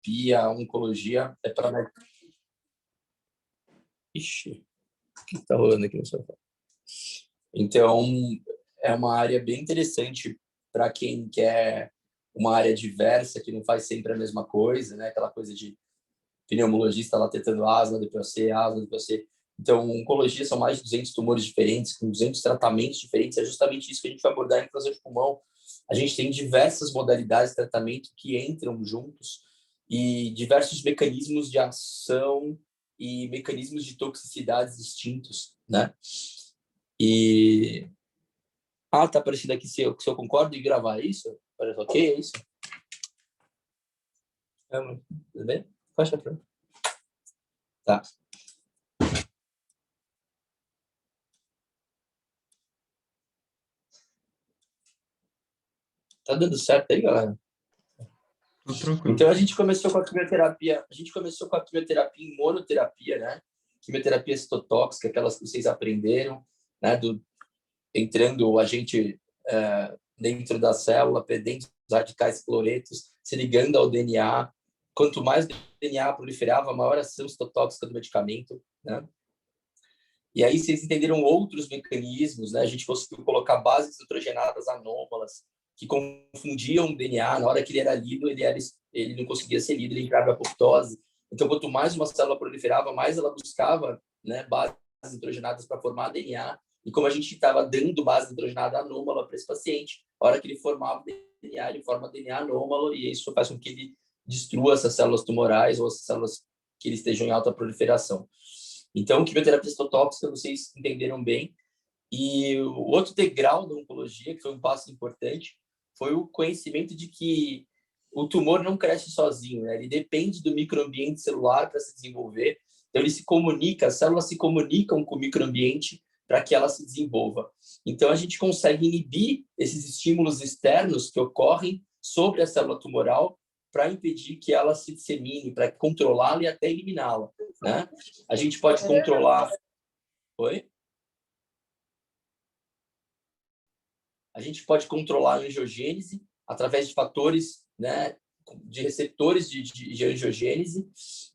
imunoterapia, a oncologia é para... Ixi, o que está rolando aqui no sofá? Então, é uma área bem interessante para quem quer uma área diversa, que não faz sempre a mesma coisa, né? Aquela coisa de pneumologista lá tentando asma, DPOC, asma, DPOC. Então, oncologia são mais de 200 tumores diferentes, com 200 tratamentos diferentes. É justamente isso que a gente vai abordar em câncer de pulmão. A gente tem diversas modalidades de tratamento que entram juntos e diversos mecanismos de ação e mecanismos de toxicidades distintos, né? E... Ah, tá aparecendo aqui se eu concordo em gravar isso. Parece ok, é isso? Tudo bem? Fecha pra mim. Tá. Tá dando certo aí, galera? Então, a gente começou com a quimioterapia. A gente começou com a quimioterapia em monoterapia, né? Quimioterapia citotóxica, aquelas que vocês aprenderam, né? Entrando o agente dentro da célula, perdendo os radicais cloretos, se ligando ao DNA. Quanto mais o DNA proliferava, maior a ação citotóxica do medicamento, né? E aí vocês entenderam outros mecanismos, né? A gente conseguiu colocar bases nitrogenadas anômalas que confundiam o DNA. Na hora que ele era lido, ele não conseguia ser lido, ele entrava em apoptose. Então, quanto mais uma célula proliferava, mais ela buscava, né, bases nitrogenadas para formar DNA. E como a gente estava dando base nitrogenada anômala para esse paciente, a hora que ele formava DNA, ele forma DNA anômalo e isso faz com que ele destrua essas células tumorais ou as células que ele estejam em alta proliferação. Então, quimioterapia citotóxica, vocês entenderam bem. E o outro degrau da oncologia, que foi um passo importante, foi o conhecimento de que o tumor não cresce sozinho, né? Ele depende do microambiente celular para se desenvolver. Então, ele se comunica, as células se comunicam com o microambiente para que ela se desenvolva. Então, a gente consegue inibir esses estímulos externos que ocorrem sobre a célula tumoral para impedir que ela se dissemine, para controlá-la e até eliminá-la, né? A gente pode controlar... Oi? A gente pode controlar a angiogênese através de fatores, né, de receptores de angiogênese,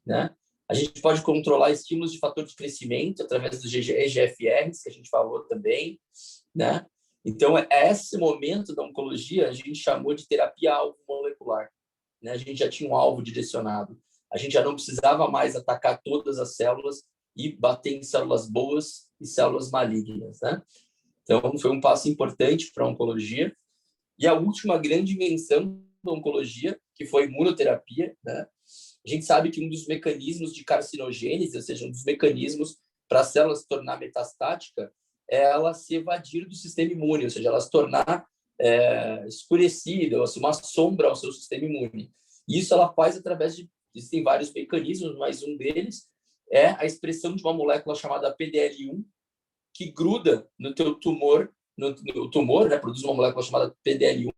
né? A gente pode controlar estímulos de fator de crescimento através dos EGFRs, que a gente falou também, né? Então, esse momento da oncologia a gente chamou de terapia-alvo molecular, né? A gente já tinha um alvo direcionado. A gente já não precisava mais atacar todas as células e bater em células boas e células malignas, né? Então, foi um passo importante para a oncologia. E a última grande invenção da oncologia, que foi a imunoterapia, né? A gente sabe que um dos mecanismos de carcinogênese, ou seja, um dos mecanismos para a célula se tornar metastática, é ela se evadir do sistema imune, ou seja, ela se tornar escurecida, ou seja, uma sombra ao seu sistema imune. E isso ela faz através de... Existem vários mecanismos, mas um deles é a expressão de uma molécula chamada PDL1, que gruda no teu tumor, no tumor, né, produz uma molécula chamada PDL1,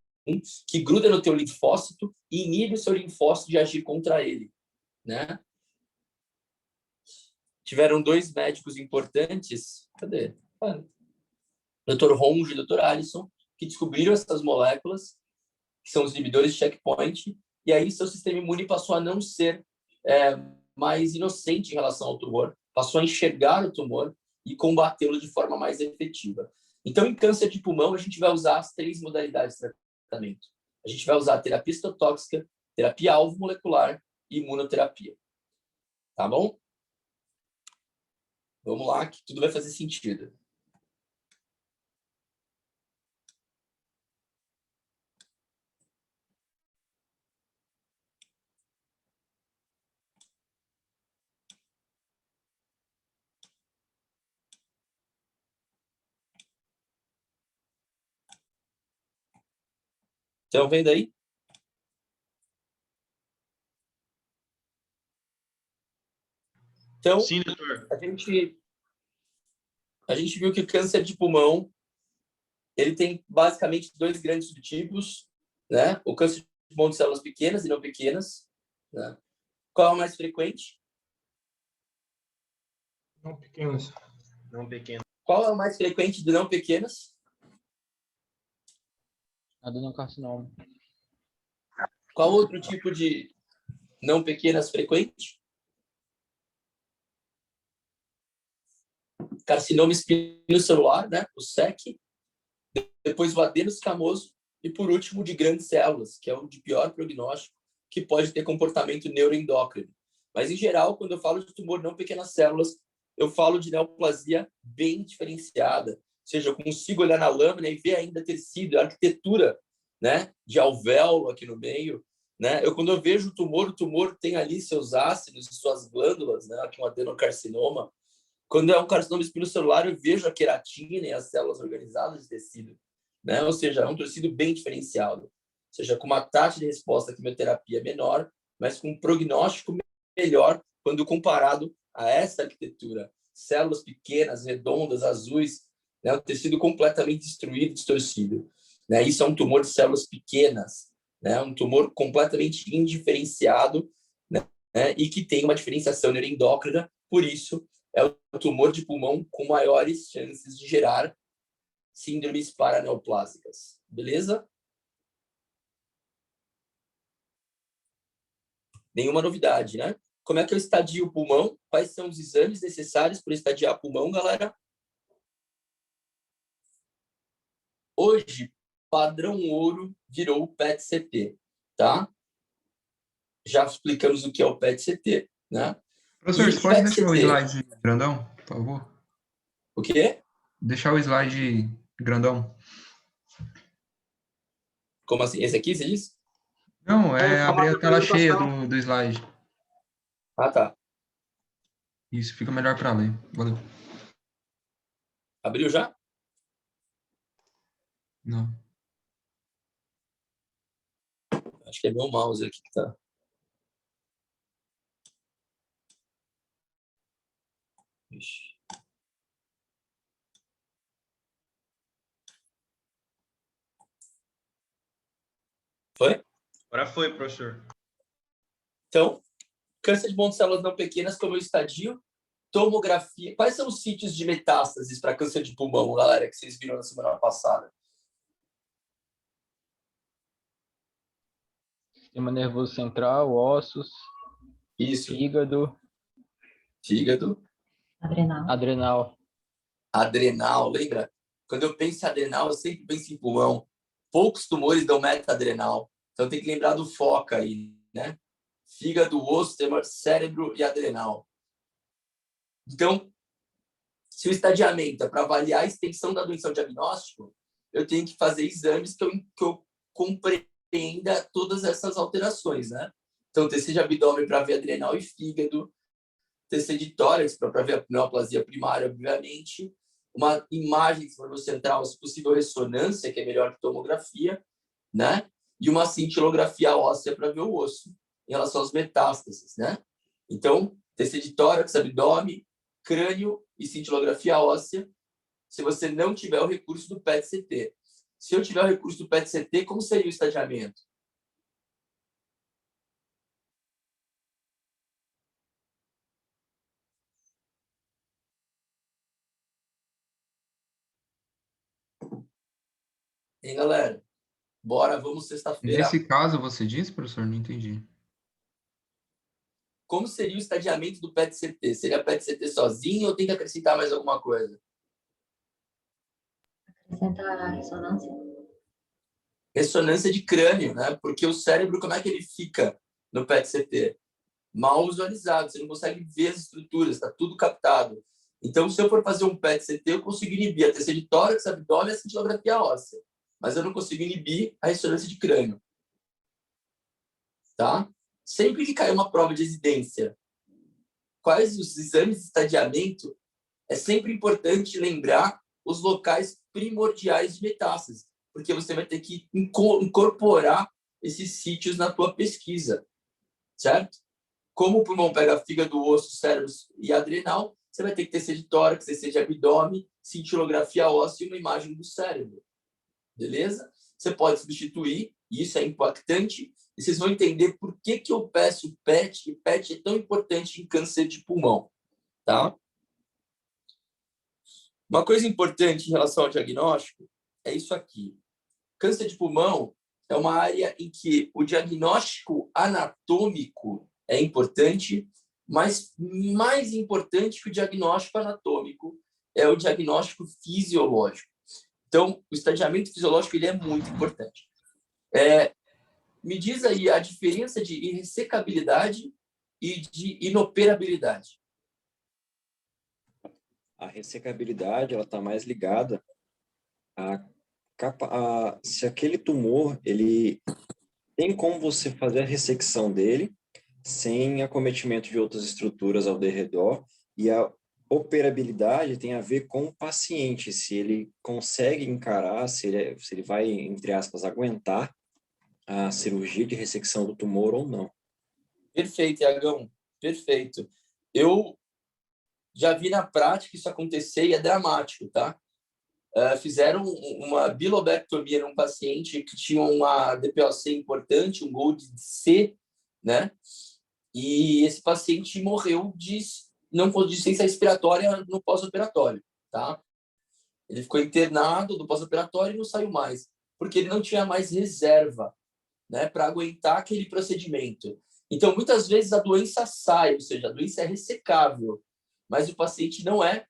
que gruda no teu linfócito e inibe o seu linfócito de agir contra ele, né? Tiveram dois médicos importantes, cadê? Dr. Ronge e Dr. Alisson, que descobriram essas moléculas, que são os inibidores de checkpoint, e aí seu sistema imune passou a não ser mais inocente em relação ao tumor, passou a enxergar o tumor e combatê-lo de forma mais efetiva. Então, em câncer de pulmão, a gente vai usar as 3 modalidades de tratamento. A gente vai usar terapia citotóxica, terapia-alvo molecular e imunoterapia. Tá bom? Vamos lá, que tudo vai fazer sentido. Estão vendo aí? Então, sim, doutor. A gente viu que o câncer de pulmão ele tem basicamente 2 grandes subtipos, né? O câncer de pulmão de células pequenas e não pequenas, né? Qual é o mais frequente? Não pequenas. Não pequenas. Qual é o mais frequente de não pequenas? Adenocarcinoma. Qual outro tipo de... não pequenas frequente. Carcinoma espinocelular, né? O SEC. Depois o adenoscamoso. E, por último, de grandes células, que é o de pior prognóstico, que pode ter comportamento neuroendócrino. Mas, em geral, quando eu falo de tumor não pequenas células, eu falo de neoplasia bem diferenciada. Ou seja, eu consigo olhar na lâmina e ver ainda tecido, a arquitetura, né, de alvéolo aqui no meio. Né? Quando eu vejo o tumor tem ali seus ácidos e suas glândulas, né, aqui um adenocarcinoma. Quando é um carcinoma espinocelular, eu vejo a queratina e as células organizadas de tecido. Né? Ou seja, é um tecido bem diferenciado. Ou seja, com uma taxa de resposta à quimioterapia menor, mas com um prognóstico melhor quando comparado a essa arquitetura. Células pequenas, redondas, azuis, né? Um tecido completamente destruído, distorcido. Né? Isso é um tumor de células pequenas, né? Um tumor completamente indiferenciado, né? E que tem uma diferenciação neuroendócrina, por isso é o tumor de pulmão com maiores chances de gerar síndromes paraneoplásicas. Beleza? Nenhuma novidade, né? Como é que eu estadio o pulmão? Quais são os exames necessários para estadiar pulmão, galera? Hoje, padrão ouro virou o PET-CT, tá? Já explicamos o que é o PET-CT, né? Professor, você pode deixar o slide grandão, por favor? O quê? Deixar o slide grandão. Como assim? Esse aqui, você disse? Não, é abrir a tela cheia do slide. Ah, tá. Isso, fica melhor para ler. Valeu. Abriu já? Não. Acho que é meu mouse aqui que tá. Ixi. Foi? Agora foi, professor. Então, câncer de pulmão de células não pequenas, como eu estadio, tomografia. Quais são os sítios de metástases para câncer de pulmão, galera, que vocês viram na semana passada? Sistema nervoso central, ossos, Isso. fígado, adrenal. Adrenal, lembra? Quando eu penso em adrenal, eu sempre penso em pulmão. Poucos tumores dão meta-adrenal. Então tem que lembrar do foco aí, né? Fígado, osso, cérebro e adrenal. Então, se o estadiamento é para avaliar a extensão da doença ao diagnóstico, eu tenho que fazer exames que eu compreenda todas essas alterações, né? Então, TC de abdômen para ver adrenal e fígado, TC de tórax para ver a neoplasia primária, obviamente, uma imagem central, se possível ressonância, que é melhor que tomografia, né? E uma cintilografia óssea para ver o osso em relação às metástases, né? Então, TC de tórax, abdômen, crânio e cintilografia óssea, se você não tiver o recurso do PET-CT. Se eu tiver o recurso do PET-CT, como seria o estadiamento? Hein, galera? Bora, vamos sexta-feira. Nesse caso, você disse, professor? Não entendi. Como seria o estadiamento do PET-CT? Seria PET-CT sozinho ou tem que acrescentar mais alguma coisa? Acrescentar a ressonância. Ressonância de crânio, né? Porque o cérebro, como é que ele fica no PET-CT? Mal visualizado, você não consegue ver as estruturas, está tudo captado. Então, se eu for fazer um PET-CT, eu consigo inibir a TC de tórax, abdômen e a cintilografia óssea. Mas eu não consigo inibir a ressonância de crânio. Tá? Sempre que cair uma prova de residência, quais os exames de estadiamento, é sempre importante lembrar os locais primordiais de metástase, porque você vai ter que incorporar esses sítios na tua pesquisa, certo? Como o pulmão pega fígado, osso, cérebro e adrenal, você vai ter que ter TC de tórax, TC de abdômen, cintilografia óssea e uma imagem do cérebro. Beleza? Você pode substituir, e isso é impactante, e vocês vão entender por que eu peço PET, e PET é tão importante em câncer de pulmão. Tá? Uma coisa importante em relação ao diagnóstico é isso aqui. Câncer de pulmão é uma área em que o diagnóstico anatômico é importante, mas mais importante que o diagnóstico anatômico é o diagnóstico fisiológico. Então, o estadiamento fisiológico ele é muito importante. Me diz aí a diferença de irressecabilidade e de inoperabilidade. A ressecabilidade ela está mais ligada se aquele tumor ele tem como você fazer a ressecção dele sem acometimento de outras estruturas ao redor, e a operabilidade tem a ver com o paciente, se ele consegue encarar, se ele vai, entre aspas, aguentar a cirurgia de ressecção do tumor ou não. Perfeito, Iagão. Perfeito. Eu já vi na prática isso acontecer e é dramático, tá? Fizeram uma bilobectomia num paciente que tinha uma DPOC importante, um GOLD C, né? E esse paciente morreu de ciência respiratória no pós-operatório, tá? Ele ficou internado do pós-operatório e não saiu mais, porque ele não tinha mais reserva, né, para aguentar aquele procedimento. Então, muitas vezes a doença sai, ou seja, a doença é ressecável, mas o paciente não é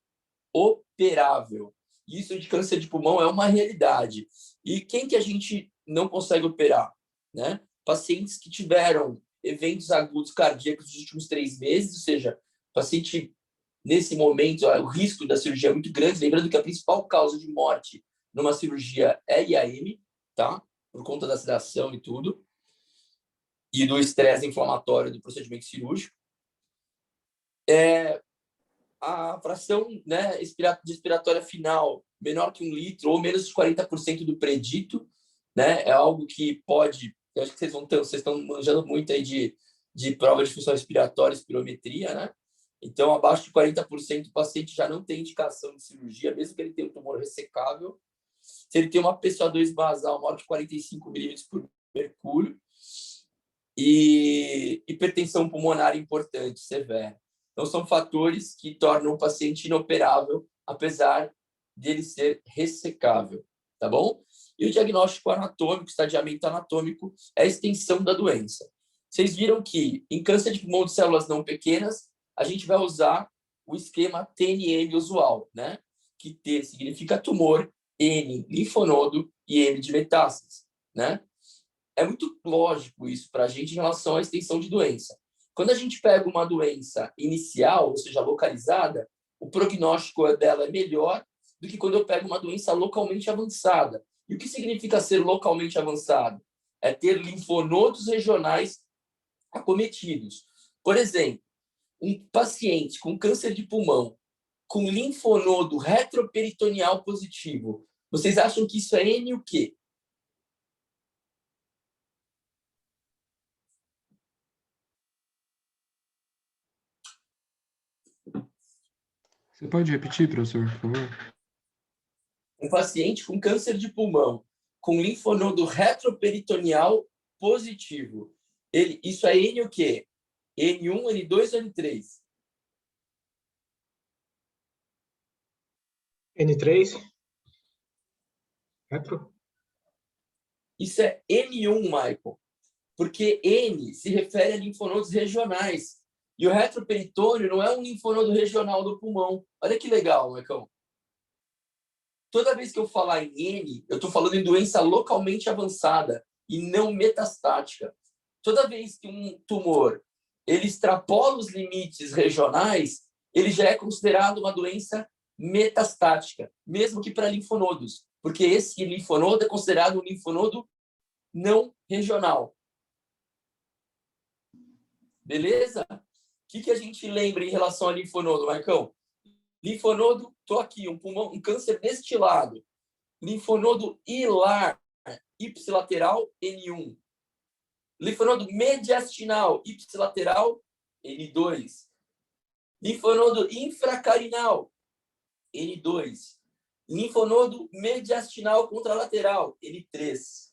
operável. Isso de câncer de pulmão é uma realidade. E quem que a gente não consegue operar, né? Pacientes que tiveram eventos agudos cardíacos nos últimos 3 meses, ou seja, paciente, nesse momento, o risco da cirurgia é muito grande, lembrando que a principal causa de morte numa cirurgia é IAM, tá? Por conta da sedação e tudo, e do estresse inflamatório do procedimento cirúrgico. A fração, né, respiratória final menor que 1 litro ou menos de 40% do predito, né, é algo que pode... Eu acho que vocês estão manjando muito aí de prova de função respiratória, espirometria, né? Então, abaixo de 40% o paciente já não tem indicação de cirurgia, mesmo que ele tenha um tumor ressecável. Se ele tem uma PCO2 basal maior que 45 milímetros por mercúrio e hipertensão pulmonar importante, severa. Então, são fatores que tornam o paciente inoperável, apesar dele ser ressecável, tá bom? E o diagnóstico anatômico, estadiamento anatômico, é a extensão da doença. Vocês viram que em câncer de pulmão de células não pequenas, a gente vai usar o esquema TNM usual, né? Que T significa tumor, N, linfonodo e M de metástase, né? É muito lógico isso para a gente em relação à extensão de doença. Quando a gente pega uma doença inicial, ou seja, localizada, o prognóstico dela é melhor do que quando eu pego uma doença localmente avançada. E o que significa ser localmente avançado? É ter linfonodos regionais acometidos. Por exemplo, um paciente com câncer de pulmão com linfonodo retroperitoneal positivo, vocês acham que isso é N o quê? Você pode repetir, professor, por favor? Um paciente com câncer de pulmão com linfonodo retroperitoneal positivo. Isso é N o quê? N1, N2 ou N3? N3? Retro? Isso é N1, Michael. Porque N se refere a linfonodos regionais. E o retroperitônio não é um linfonodo regional do pulmão. Olha que legal, Michael. Toda vez que eu falar em N, eu estou falando em doença localmente avançada e não metastática. Toda vez que um tumor ele extrapola os limites regionais, ele já é considerado uma doença metastática, mesmo que para linfonodos, porque esse linfonodo é considerado um linfonodo não regional. Beleza? O que a gente lembra em relação a linfonodo, Marcão? Linfonodo, estou aqui, um pulmão, um câncer deste lado. Linfonodo hilar, ipsilateral, N1. Linfonodo mediastinal, ipsilateral, N2. Linfonodo infracarinal, N2. Linfonodo mediastinal contralateral, N3.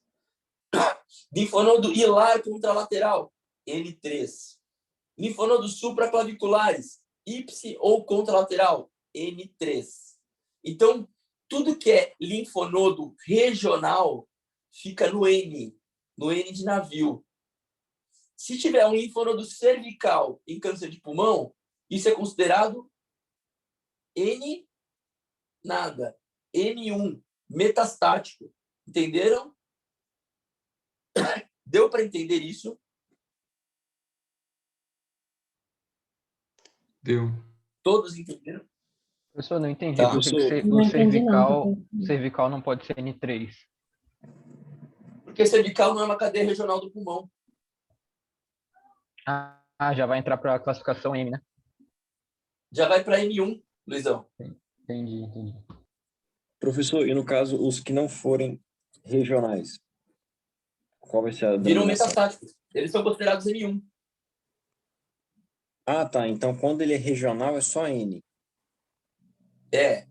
Linfonodo hilar contralateral, N3. Linfonodos supraclaviculares, ipsi ou contralateral, N3. Então, tudo que é linfonodo regional fica no N de navio. Se tiver um linfonodo cervical em câncer de pulmão, isso é considerado N nada, N1, metastático. Entenderam? Deu para entender isso? Deu. Todos entenderam? Professor, não entendi. Tá. Por que Não o entendi, não. cervical não pode ser N3? Porque cervical não é uma cadeia regional do pulmão. Ah, já vai entrar para a classificação M, né? Já vai para N1, Luizão. Entendi. Professor, e no caso, os que não forem regionais, qual vai ser a Viram denominação? metastáticos. Eles são considerados N1. Ah, tá. Então, quando ele é regional, é só N. É.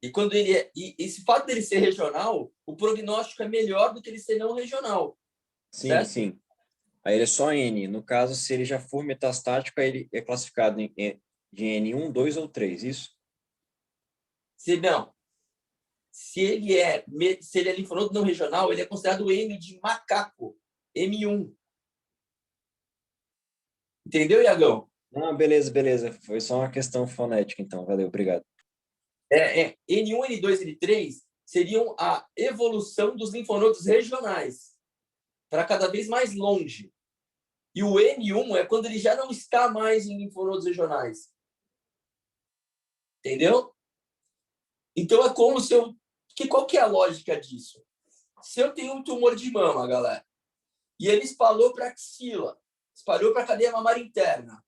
E quando ele é. E esse fato dele ser regional, o prognóstico é melhor do que ele ser não regional. Sim, certo? sim. Aí ele é só N. No caso, se ele já for metastático, aí ele é classificado de N1, 2 ou 3, isso? Se não. Se ele é linfonodo não regional, ele é considerado M de macaco. M1. Entendeu, Iagão? Ah, beleza. Foi só uma questão fonética, então. Valeu, obrigado. N1, N2, N3 seriam a evolução dos linfonodos regionais para cada vez mais longe. E o N1 é quando ele já não está mais em linfonodos regionais. Entendeu? Então é como se eu... Qual que é a lógica disso? Se eu tenho um tumor de mama, galera, e ele espalhou para a axila, espalhou para a cadeia mamária interna,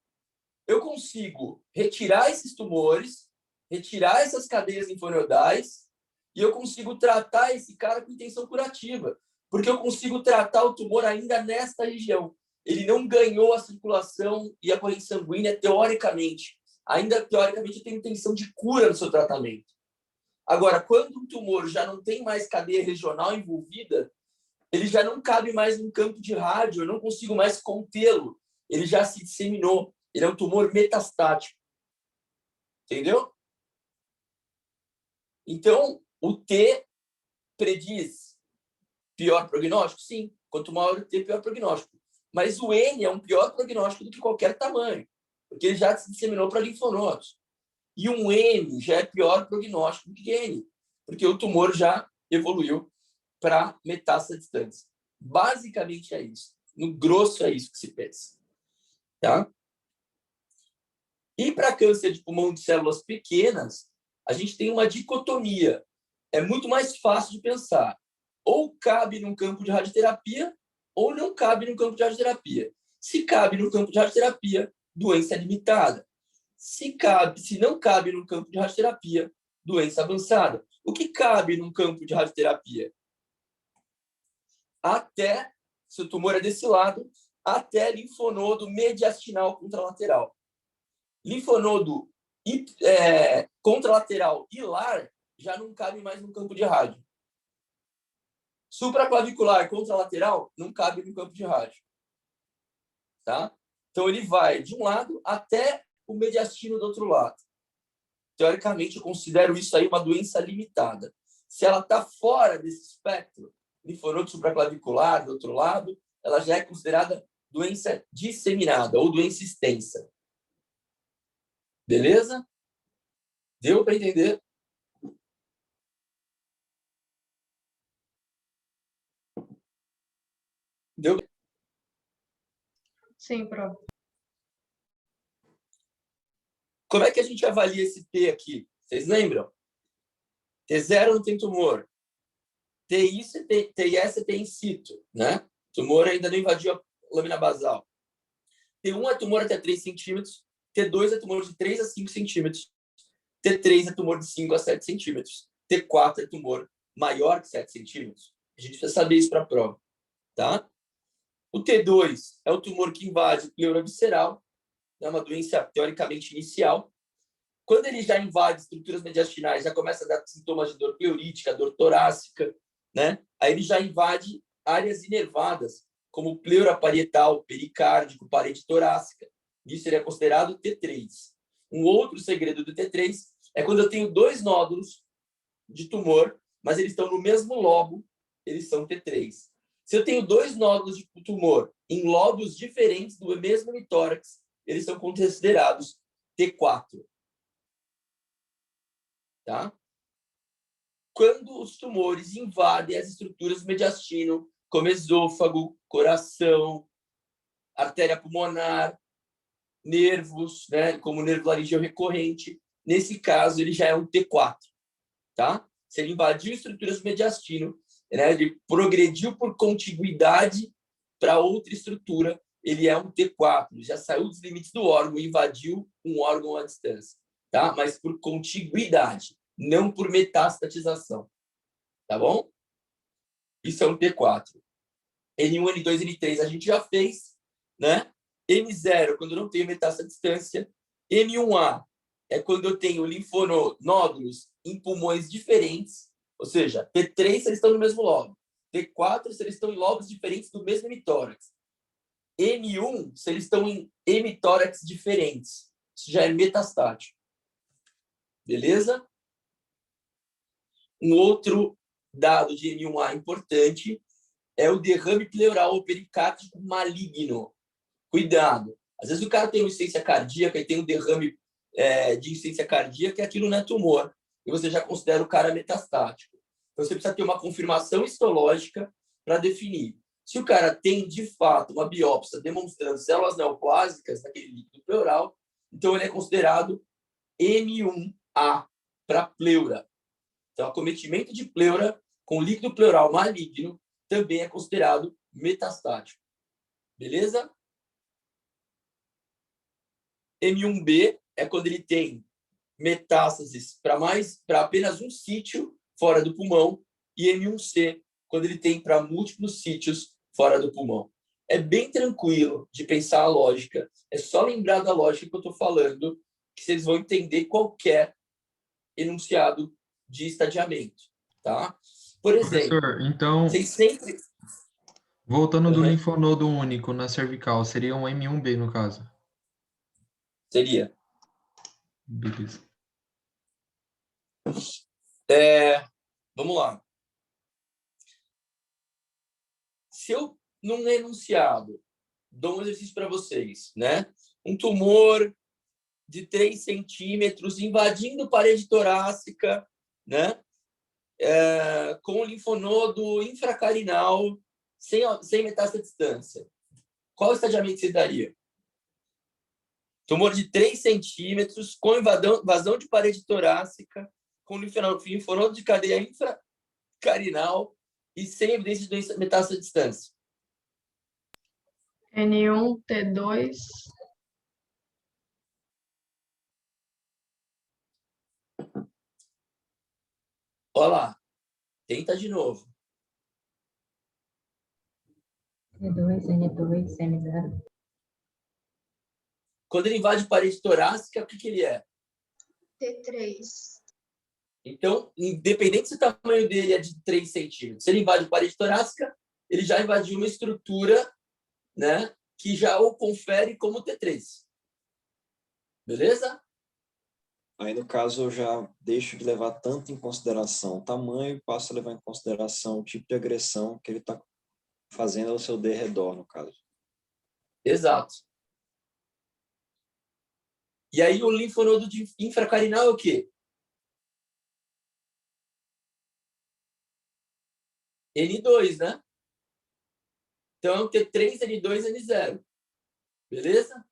eu consigo retirar esses tumores, retirar essas cadeias linfonodais e eu consigo tratar esse cara com intenção curativa, porque eu consigo tratar o tumor ainda nesta região. Ele não ganhou a circulação e a corrente sanguínea teoricamente. Ainda teoricamente tem intenção de cura no seu tratamento. Agora, quando um tumor já não tem mais cadeia regional envolvida, ele já não cabe mais no campo de rádio, eu não consigo mais contê-lo. Ele já se disseminou. Ele é um tumor metastático. Entendeu? Então, o T prediz pior prognóstico? Sim. Quanto maior o T, pior prognóstico. Mas o N é um pior prognóstico do que qualquer tamanho, porque ele já se disseminou para linfonodos. E um M já é pior prognóstico do que N, porque o tumor já evoluiu para metástase distante. Basicamente é isso. No grosso é isso que se pensa. Tá? E para câncer de pulmão de células pequenas, a gente tem uma dicotomia. É muito mais fácil de pensar. Ou cabe num campo de radioterapia, ou não cabe no campo de radioterapia. Se cabe no campo de radioterapia, doença limitada. Se não cabe no campo de radioterapia, doença avançada. O que cabe num campo de radioterapia? Até, se o tumor é desse lado, até linfonodo mediastinal contralateral. Linfonodo contralateral hilar já não cabe mais no campo de rádio. Supraclavicular contralateral não cabe no campo de rádio. Tá? Então, ele vai de um lado até o mediastino do outro lado. Teoricamente, eu considero isso aí uma doença limitada. Se ela está fora desse espectro, linfonodo supraclavicular do outro lado, ela já é considerada doença disseminada ou doença extensa. Beleza? Deu para entender? Deu? Sim, prof. Como é que a gente avalia esse T aqui? Vocês lembram? T0 não tem tumor. TIS é T in situ, né? Tumor ainda não invadiu a lâmina basal. T1 é tumor até 3 centímetros. T2 é tumor de 3 a 5 centímetros. T3 é tumor de 5 a 7 centímetros. T4 é tumor maior que 7 centímetros. A gente precisa saber isso para a prova. Tá? O T2 é o tumor que invade a pleura visceral. É uma doença teoricamente inicial. Quando ele já invade estruturas mediastinais, já começa a dar sintomas de dor pleurítica, dor torácica, né? Aí ele já invade áreas inervadas, como pleura parietal, pericárdico, parede torácica. Isso seria considerado T3. Um outro segredo do T3 é quando eu tenho 2 nódulos de tumor, mas eles estão no mesmo lobo, eles são T3. Se eu tenho 2 nódulos de tumor em lobos diferentes do mesmo hemitórax, eles são considerados T4. Tá? Quando os tumores invadem as estruturas do mediastino, como esôfago, coração, artéria pulmonar, nervos, né, como nervo laríngeo recorrente, nesse caso ele já é um T4, tá? Se ele invadiu estruturas do mediastino, né, ele progrediu por contiguidade para outra estrutura, ele é um T4, ele já saiu dos limites do órgão e invadiu um órgão à distância, tá? Mas por contiguidade, não por metastatização, tá bom? Isso é um T4. N1, N2, N3 a gente já fez, né? M0, quando não tenho metástase à distância. M1A é quando eu tenho linfonódulos em pulmões diferentes, ou seja, T3 se eles estão no mesmo lobo, T4 se eles estão em lobos diferentes do mesmo hemitórax. M1 se eles estão em hemitórax diferentes. Isso já é metastático. Beleza? Um outro dado de M1A importante é o derrame pleural ou pericárdico maligno. Cuidado. Às vezes o cara tem uma insuficiência cardíaca e tem um derrame de insuficiência cardíaca e aquilo não é tumor. E você já considera o cara metastático. Então você precisa ter uma confirmação histológica para definir. Se o cara tem, de fato, uma biópsia demonstrando células neoplásicas naquele líquido pleural, então ele é considerado M1A para pleura. Então, acometimento de pleura com líquido pleural maligno também é considerado metastático. Beleza? M1B é quando ele tem metástases para apenas um sítio fora do pulmão e M1C quando ele tem para múltiplos sítios fora do pulmão. É bem tranquilo de pensar a lógica. É só lembrar da lógica que eu estou falando que vocês vão entender qualquer enunciado de estadiamento, tá? Por exemplo, Professor, então, vocês sempre... voltando do linfonodo único na cervical, seria um M1B no caso? Seria. Beleza. Vamos lá. Se eu, num enunciado, dou um exercício para vocês, né? Um tumor de 3 centímetros invadindo parede torácica, né? Com linfonodo infracarinal, sem metástase à distância. Qual estadiamento você daria? Tumor de 3 centímetros, com invasão de parede torácica, com linfonodo de cadeia infracarinal e sem evidência de metástase à distância. N1, T2, Olha lá. Tenta de novo. T2, N2, M0. Quando ele invade parede torácica, o que ele é? T3. Então, independente se o tamanho dele é de 3 centímetros, se ele invade parede torácica, ele já invadiu uma estrutura, né, que já o confere como T3. Beleza? Aí, no caso, eu já deixo de levar tanto em consideração o tamanho e passo a levar em consideração o tipo de agressão que ele está fazendo ao seu derredor, no caso. Exato. E aí o linfonodo infracarinal é o quê? N2, né? Então, T3, N2, N0. Beleza?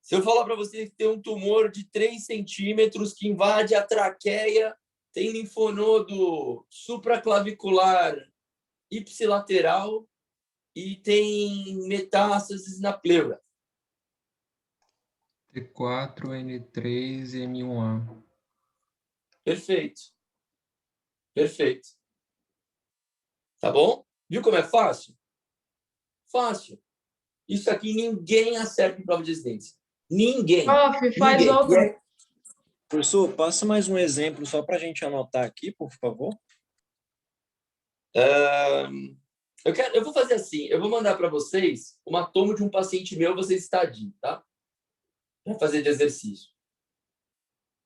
Se eu falar para você que tem um tumor de 3 centímetros que invade a traqueia, tem linfonodo supraclavicular ipsilateral e tem metástases na pleura. T4, N3, M1A. Perfeito. Perfeito. Tá bom? Viu como é fácil? Fácil. Isso aqui ninguém acerta em prova de residência. Ninguém. Prof, faz Ninguém. outro. Professor, passa mais um exemplo só para a gente anotar aqui, por favor. Eu vou fazer assim. Eu vou mandar para vocês uma toma de um paciente meu, vocês estadiem, tá? Para fazer de exercício.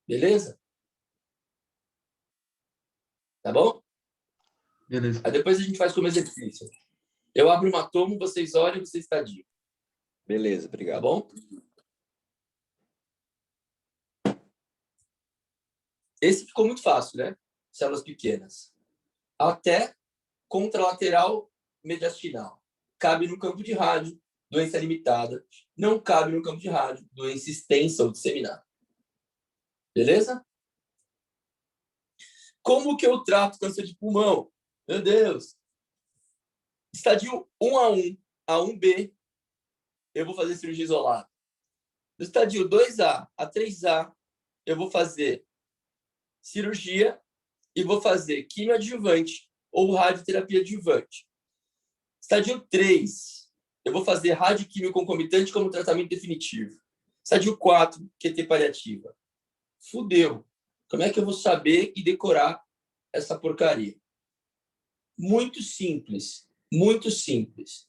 Beleza? Tá bom? Beleza. Aí depois a gente faz como exercício. Eu abro uma tomo, vocês olham e você estadia. Beleza, Tá obrigado. bom? Esse ficou muito fácil, né? Células pequenas. Até contralateral mediastinal. Cabe no campo de rádio, doença limitada. Não cabe no campo de rádio, doença extensa ou disseminada. Beleza? Como que eu trato câncer de pulmão? Meu Deus! Estadio 1A1 a 1B, eu vou fazer cirurgia isolada. No estadio 2A a 3A, eu vou fazer cirurgia e vou fazer quimioadjuvante ou radioterapia adjuvante. Estadio 3, eu vou fazer radioquímio concomitante como tratamento definitivo. Estadio 4, QT paliativa. Fudeu. Como é que eu vou saber e decorar essa porcaria? Muito simples. Muito simples.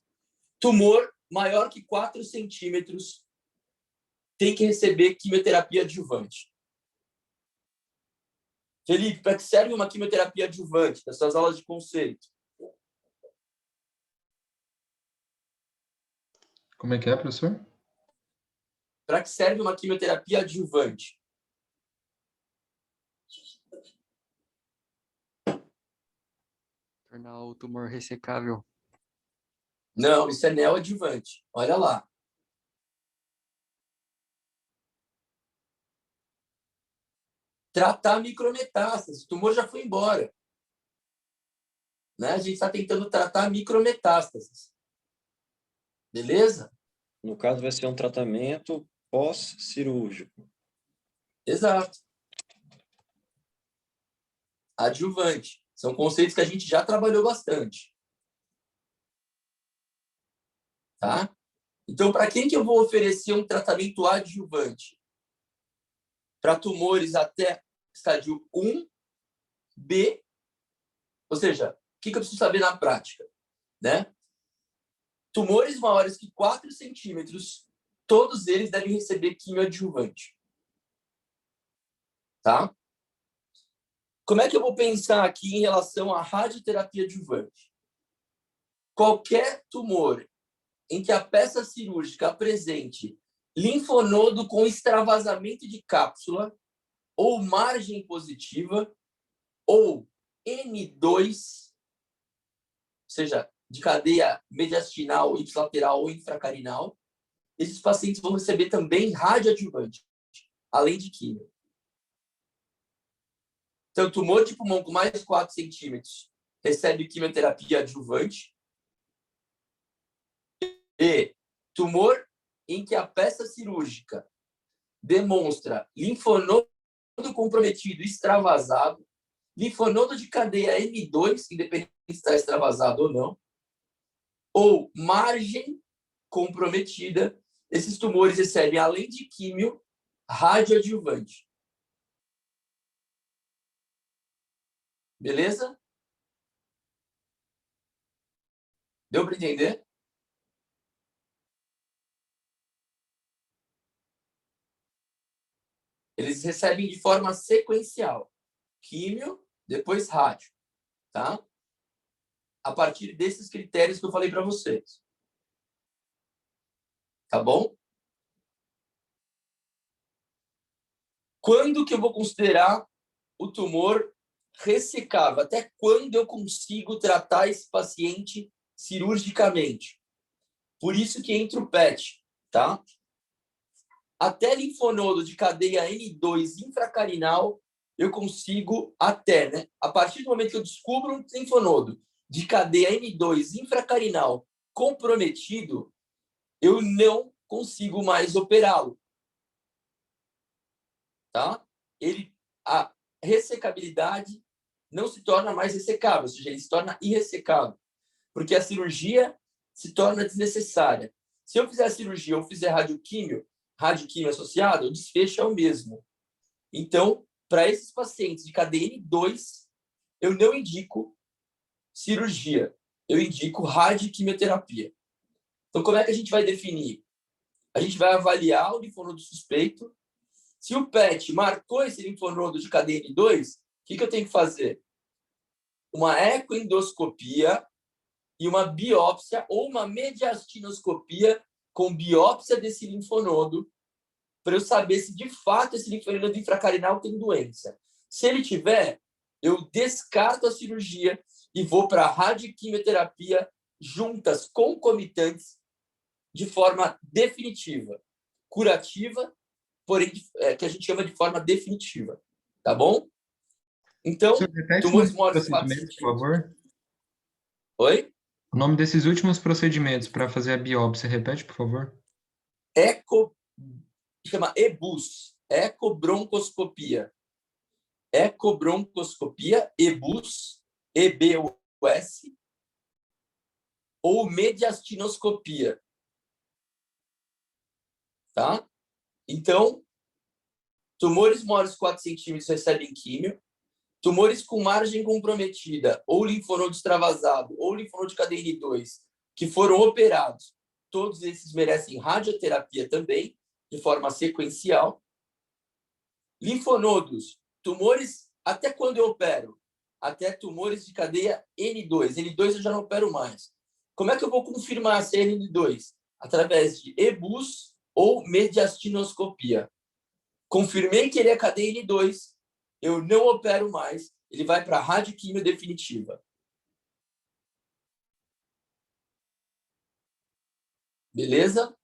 Tumor maior que 4 centímetros tem que receber quimioterapia adjuvante. Felipe, para que serve uma quimioterapia adjuvante nas suas aulas de conceito? Como é que é, professor? Para que serve uma quimioterapia adjuvante? Tornar o tumor ressecável. Não, isso é neoadjuvante. Olha lá. Tratar micrometástase. O tumor já foi embora. Né? A gente está tentando tratar micrometástases. Beleza? No caso, vai ser um tratamento pós-cirúrgico. Exato. Adjuvante. São conceitos que a gente já trabalhou bastante. Tá? Então, para quem que eu vou oferecer um tratamento adjuvante? Para tumores até estádio 1B, ou seja, o que eu preciso saber na prática? Né? Tumores maiores que 4 centímetros, todos eles devem receber quimioadjuvante. Tá? Como é que eu vou pensar aqui em relação à radioterapia adjuvante? Qualquer tumor em que a peça cirúrgica apresente linfonodo com extravasamento de cápsula ou margem positiva ou N2, ou seja, de cadeia mediastinal, ipsilateral ou infracarinal, esses pacientes vão receber também radioadjuvante, além de quimio. Então, tumor de pulmão com mais de 4 centímetros recebe quimioterapia adjuvante. E tumor em que a peça cirúrgica demonstra linfonodo comprometido extravasado, linfonodo de cadeia M2, independente se está extravasado ou não, ou margem comprometida, esses tumores recebem, além de químio, radioadjuvante. Beleza? Deu para entender? Eles recebem de forma sequencial. Químio, depois rádio. Tá? A partir desses critérios que eu falei para vocês. Tá bom? Quando que eu vou considerar o tumor ressecável? Até quando eu consigo tratar esse paciente cirurgicamente? Por isso que entra o PET, tá? Até linfonodo de cadeia N2 infracarinal, eu consigo até, né? A partir do momento que eu descubro um linfonodo de cadeia N2 infracarinal comprometido, eu não consigo mais operá-lo. Tá? A ressecabilidade não se torna mais ressecável, ou seja, ele se torna irressecável, porque a cirurgia se torna desnecessária. Se eu fizer a cirurgia ou fizer radioquímio associado, o desfecho é o mesmo. Então, para esses pacientes de cadeia N2, eu não indico cirurgia, eu indico radioquimioterapia. Então, como é que a gente vai definir? A gente vai avaliar o linfonodo suspeito. Se o PET marcou esse linfonodo de cadeia N2, o que eu tenho que fazer? uma ecoendoscopia e uma biópsia ou uma mediastinoscopia com biópsia desse linfonodo para eu saber se de fato esse linfonodo infracarinal tem doença. Se ele tiver, eu descarto a cirurgia e vou para a radioquimioterapia juntas, concomitantes, de forma definitiva, curativa, porém que a gente chama de forma definitiva, tá bom? Então, tumores mortos 4 procedimentos, por favor. Oi? O nome desses últimos procedimentos para fazer a biópsia, repete, por favor. Chama EBUS, ecobroncoscopia. Ecobroncoscopia, EBUS, EBUS, ou mediastinoscopia. Tá? Então, tumores maiores de 4 centímetros recebem químio, tumores com margem comprometida, ou linfonodo extravasado, ou linfonodo de cadeia N2, que foram operados, todos esses merecem radioterapia também, de forma sequencial. Linfonodos, tumores, até quando eu opero? Até tumores de cadeia N2. N2 eu já não opero mais. Como é que eu vou confirmar se é N2? Através de EBUS ou mediastinoscopia. Confirmei que ele é cadeia N2, eu não opero mais, ele vai para a radioquimio definitiva. Beleza?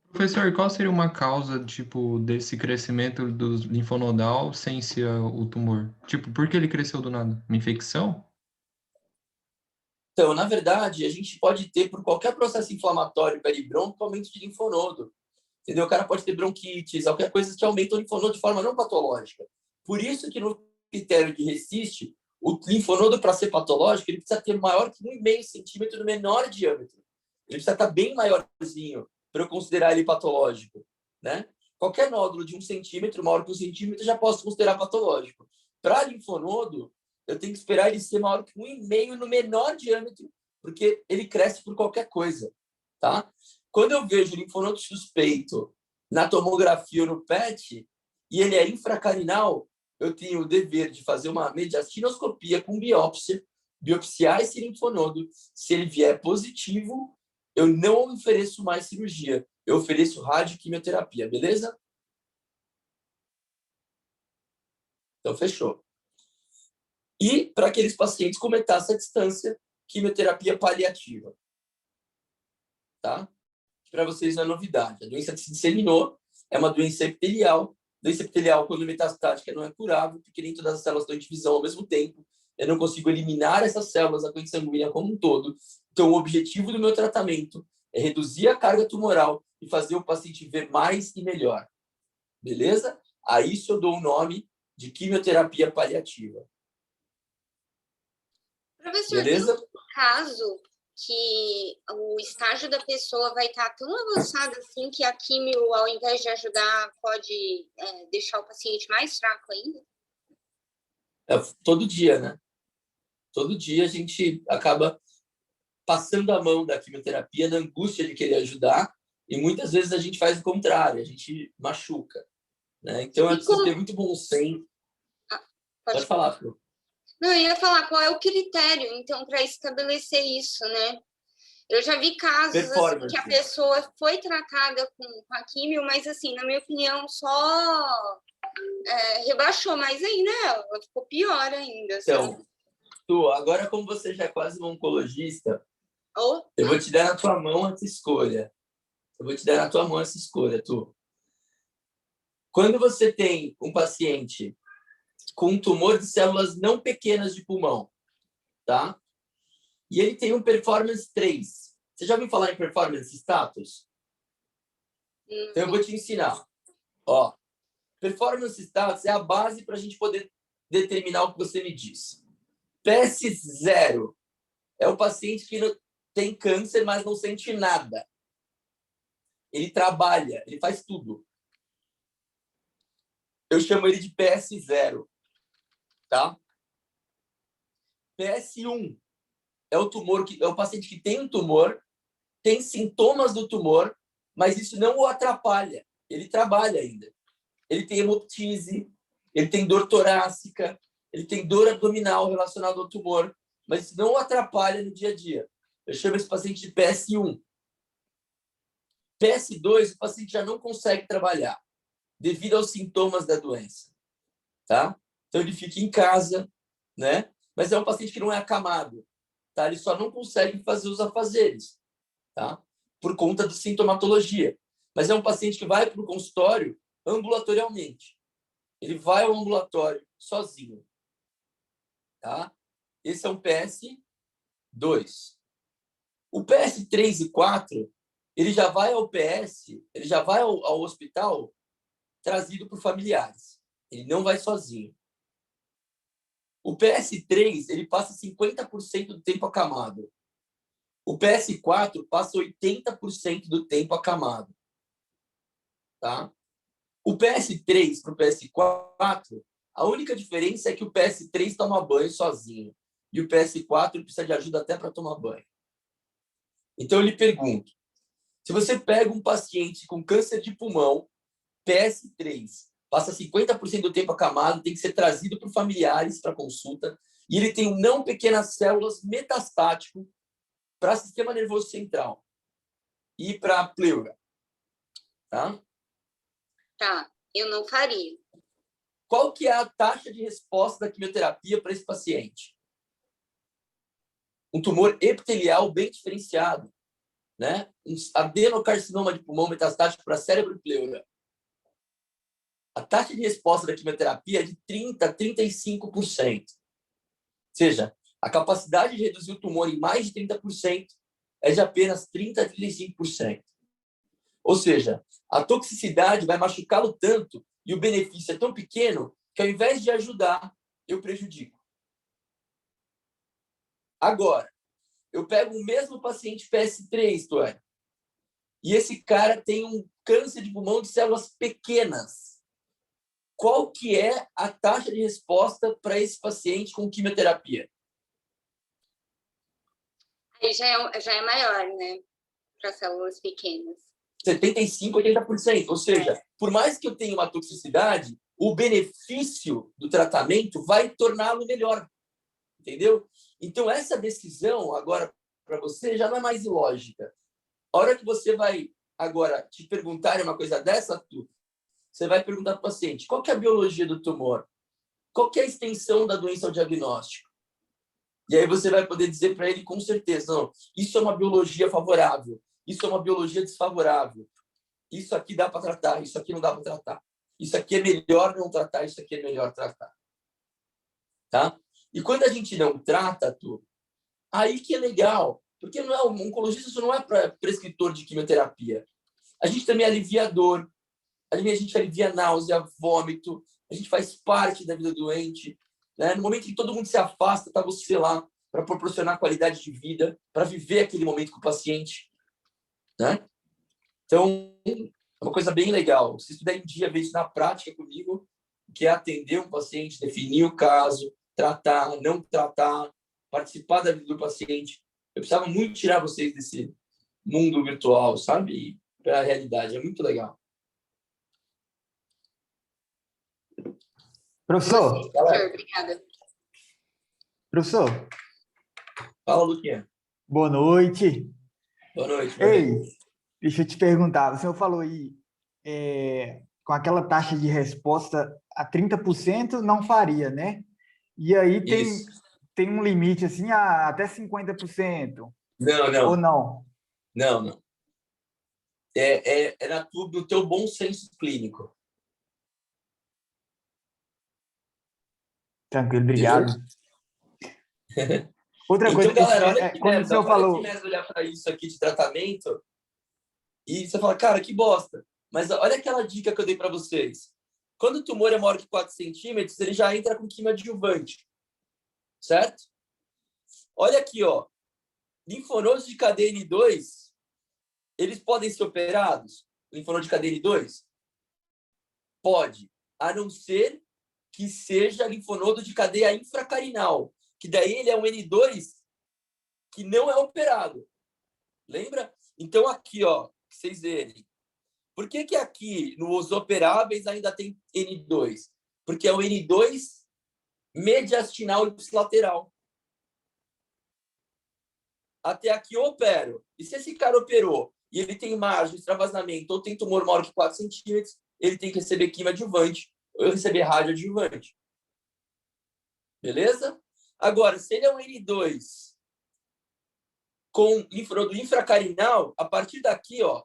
Professor, qual seria uma causa, tipo, desse crescimento do linfonodal sem ser o tumor? Tipo, por que ele cresceu do nada? Uma infecção? Então, na verdade, a gente pode ter, por qualquer processo inflamatório peribrônquico, aumento de linfonodo. Entendeu? O cara pode ter bronquites, qualquer coisa que aumenta o linfonodo de forma não patológica. Por isso que no critério de RECIST, o linfonodo, para ser patológico, ele precisa ter maior que 1,5 centímetro no menor diâmetro. Ele precisa estar bem maiorzinho para eu considerar ele patológico, né? Qualquer nódulo de 1 centímetro, maior que 1 centímetro, já posso considerar patológico. Para linfonodo, eu tenho que esperar ele ser maior que 1,5 no menor diâmetro, porque ele cresce por qualquer coisa, tá? Quando eu vejo linfonodo suspeito na tomografia ou no PET, e ele é infracarinal, eu tenho o dever de fazer uma mediastinoscopia com biópsia, biopsiar esse linfonodo. Se ele vier positivo, eu não ofereço mais cirurgia. Eu ofereço radioquimioterapia, beleza? Então, fechou. E, para aqueles pacientes com metástase à distância, quimioterapia paliativa. Tá? Para vocês não é novidade. A doença se disseminou, é uma doença epitelial. Doença epitelial, quando metastática, não é curável, porque nem todas as células estão em divisão ao mesmo tempo. Eu não consigo eliminar essas células da corrente sanguínea como um todo. Então, o objetivo do meu tratamento é reduzir a carga tumoral e fazer o paciente ver mais e melhor. Beleza? A isso eu dou o nome de quimioterapia paliativa. Professor, beleza? tem um caso que o estágio da pessoa vai estar tão avançado assim que a quimio, ao invés de ajudar, pode deixar o paciente mais fraco ainda? Todo dia, né? Todo dia a gente acaba passando a mão da quimioterapia na angústia de querer ajudar e muitas vezes a gente faz o contrário, a gente machuca, né? Então é preciso ter muito bom senso. Pode falar, Flo. Não, eu ia falar qual é o critério, então, para estabelecer isso, né? Eu já vi casos assim, que a pessoa foi tratada com a químio, mas, assim, na minha opinião, só rebaixou mais ainda ela, ficou pior ainda. Então, Tu, agora como você já é quase uma oncologista, eu vou te dar na tua mão essa escolha. Tu. Quando você tem um paciente com um tumor de células não pequenas de pulmão, tá? E ele tem um performance 3. Você já ouviu falar em performance status? Então eu vou te ensinar. Ó, performance status é a base para a gente poder determinar o que você me disse. PS0 é o paciente que tem câncer, mas não sente nada. Ele trabalha, ele faz tudo. Eu chamo ele de PS0. Tá? PS1 é o paciente que tem um tumor, tem sintomas do tumor, mas isso não o atrapalha. Ele trabalha ainda. Ele tem hemoptise, ele tem dor torácica, ele tem dor abdominal relacionada ao tumor, mas isso não atrapalha no dia a dia. Eu chamo esse paciente de PS1. PS2, o paciente já não consegue trabalhar devido aos sintomas da doença, tá? Então, ele fica em casa, né? Mas é um paciente que não é acamado, tá? Ele só não consegue fazer os afazeres, tá? Por conta da sintomatologia. Mas é um paciente que vai para o consultório ambulatorialmente. Ele vai ao ambulatório sozinho, tá? Esse é um PS2. O PS3 e 4, ele já vai ao PS, ele já vai ao hospital trazido por familiares. Ele não vai sozinho. O PS3, ele passa 50% do tempo acamado. O PS4 passa 80% do tempo acamado. Tá? O PS3 para o PS4, a única diferença é que o PS3 toma banho sozinho. E o PS4 precisa de ajuda até para tomar banho. Então, eu lhe pergunto, se você pega um paciente com câncer de pulmão, PS3, passa 50% do tempo acamado, tem que ser trazido por familiares para consulta, e ele tem um não pequenas células metastático para sistema nervoso central e para pleura. Tá? Tá, eu não faria. Qual que é a taxa de resposta da quimioterapia para esse paciente? Um tumor epitelial bem diferenciado, né? Um adenocarcinoma de pulmão metastático para cérebro e pleura. A taxa de resposta da quimioterapia é de 30% a 35%. Ou seja, a capacidade de reduzir o tumor em mais de 30% é de apenas 30% a 35%. Ou seja, a toxicidade vai machucá-lo tanto e o benefício é tão pequeno que, ao invés de ajudar, eu prejudico. Agora, eu pego o mesmo paciente PS3, Tuane, e esse cara tem um câncer de pulmão de células pequenas. Qual que é a taxa de resposta para esse paciente com quimioterapia? Aí já é maior, né? Para células pequenas. 75%, 80%. Ou seja, por mais que eu tenha uma toxicidade, o benefício do tratamento vai torná-lo melhor. Entendeu? Então, essa decisão, agora, para você, já não é mais ilógica. A hora que você vai, agora, te perguntar uma coisa dessa, você vai perguntar para o paciente, qual que é a biologia do tumor? Qual que é a extensão da doença ao diagnóstico? E aí você vai poder dizer para ele com certeza, não, isso é uma biologia favorável, isso é uma biologia desfavorável, isso aqui dá para tratar, isso aqui não dá para tratar, isso aqui é melhor não tratar, isso aqui é melhor tratar. Tá? E quando a gente não trata, aí que é legal, porque não é, o oncologista não é prescritor de quimioterapia. A gente também alivia a dor, a gente alivia a náusea, vômito, a gente faz parte da vida do doente. Né? No momento que todo mundo se afasta, está você lá para proporcionar qualidade de vida, para viver aquele momento com o paciente. Né? Então, é uma coisa bem legal. Se estudar em dia, ver isso na prática comigo, que é atender um paciente, definir o caso, tratar, não tratar, participar da vida do paciente. Eu precisava muito tirar vocês desse mundo virtual, sabe? Para a realidade. É muito legal. Professor. Obrigada. Professor. Fala, Luquinha. Boa noite. Boa noite. Ei, deixa eu te perguntar. O senhor falou aí, com aquela taxa de resposta a 30% não faria, né? E aí tem um limite assim a até 50%. Não. Ou não? Não. É no teu bom senso clínico. Tranquilo, obrigado. Outra então, coisa, galera, olha que quando o senhor falou... olhar para isso aqui de tratamento e você fala, cara, que bosta. Mas olha aquela dica que eu dei para vocês. Quando o tumor é maior que 4 centímetros, ele já entra com quimioadjuvante. Certo? Olha aqui, ó. Linfonodos de cadeia N2, eles podem ser operados? Linfonodo de cadeia N2? Pode. A não ser que seja linfonodo de cadeia infracarinal, que daí ele é um N2 que não é operado. Lembra? Então, aqui, ó, vocês verem. Por que aqui, nos operáveis, ainda tem N2? Porque é o N2 mediastinal ipsilateral. Até aqui eu opero. E se esse cara operou e ele tem margem de extravasamento ou tem tumor maior que 4 centímetros, ele tem que receber quimio adjuvante ou receber rádio adjuvante. Beleza? Agora, se ele é um N2 com linfonodo infracarinal, a partir daqui, ó,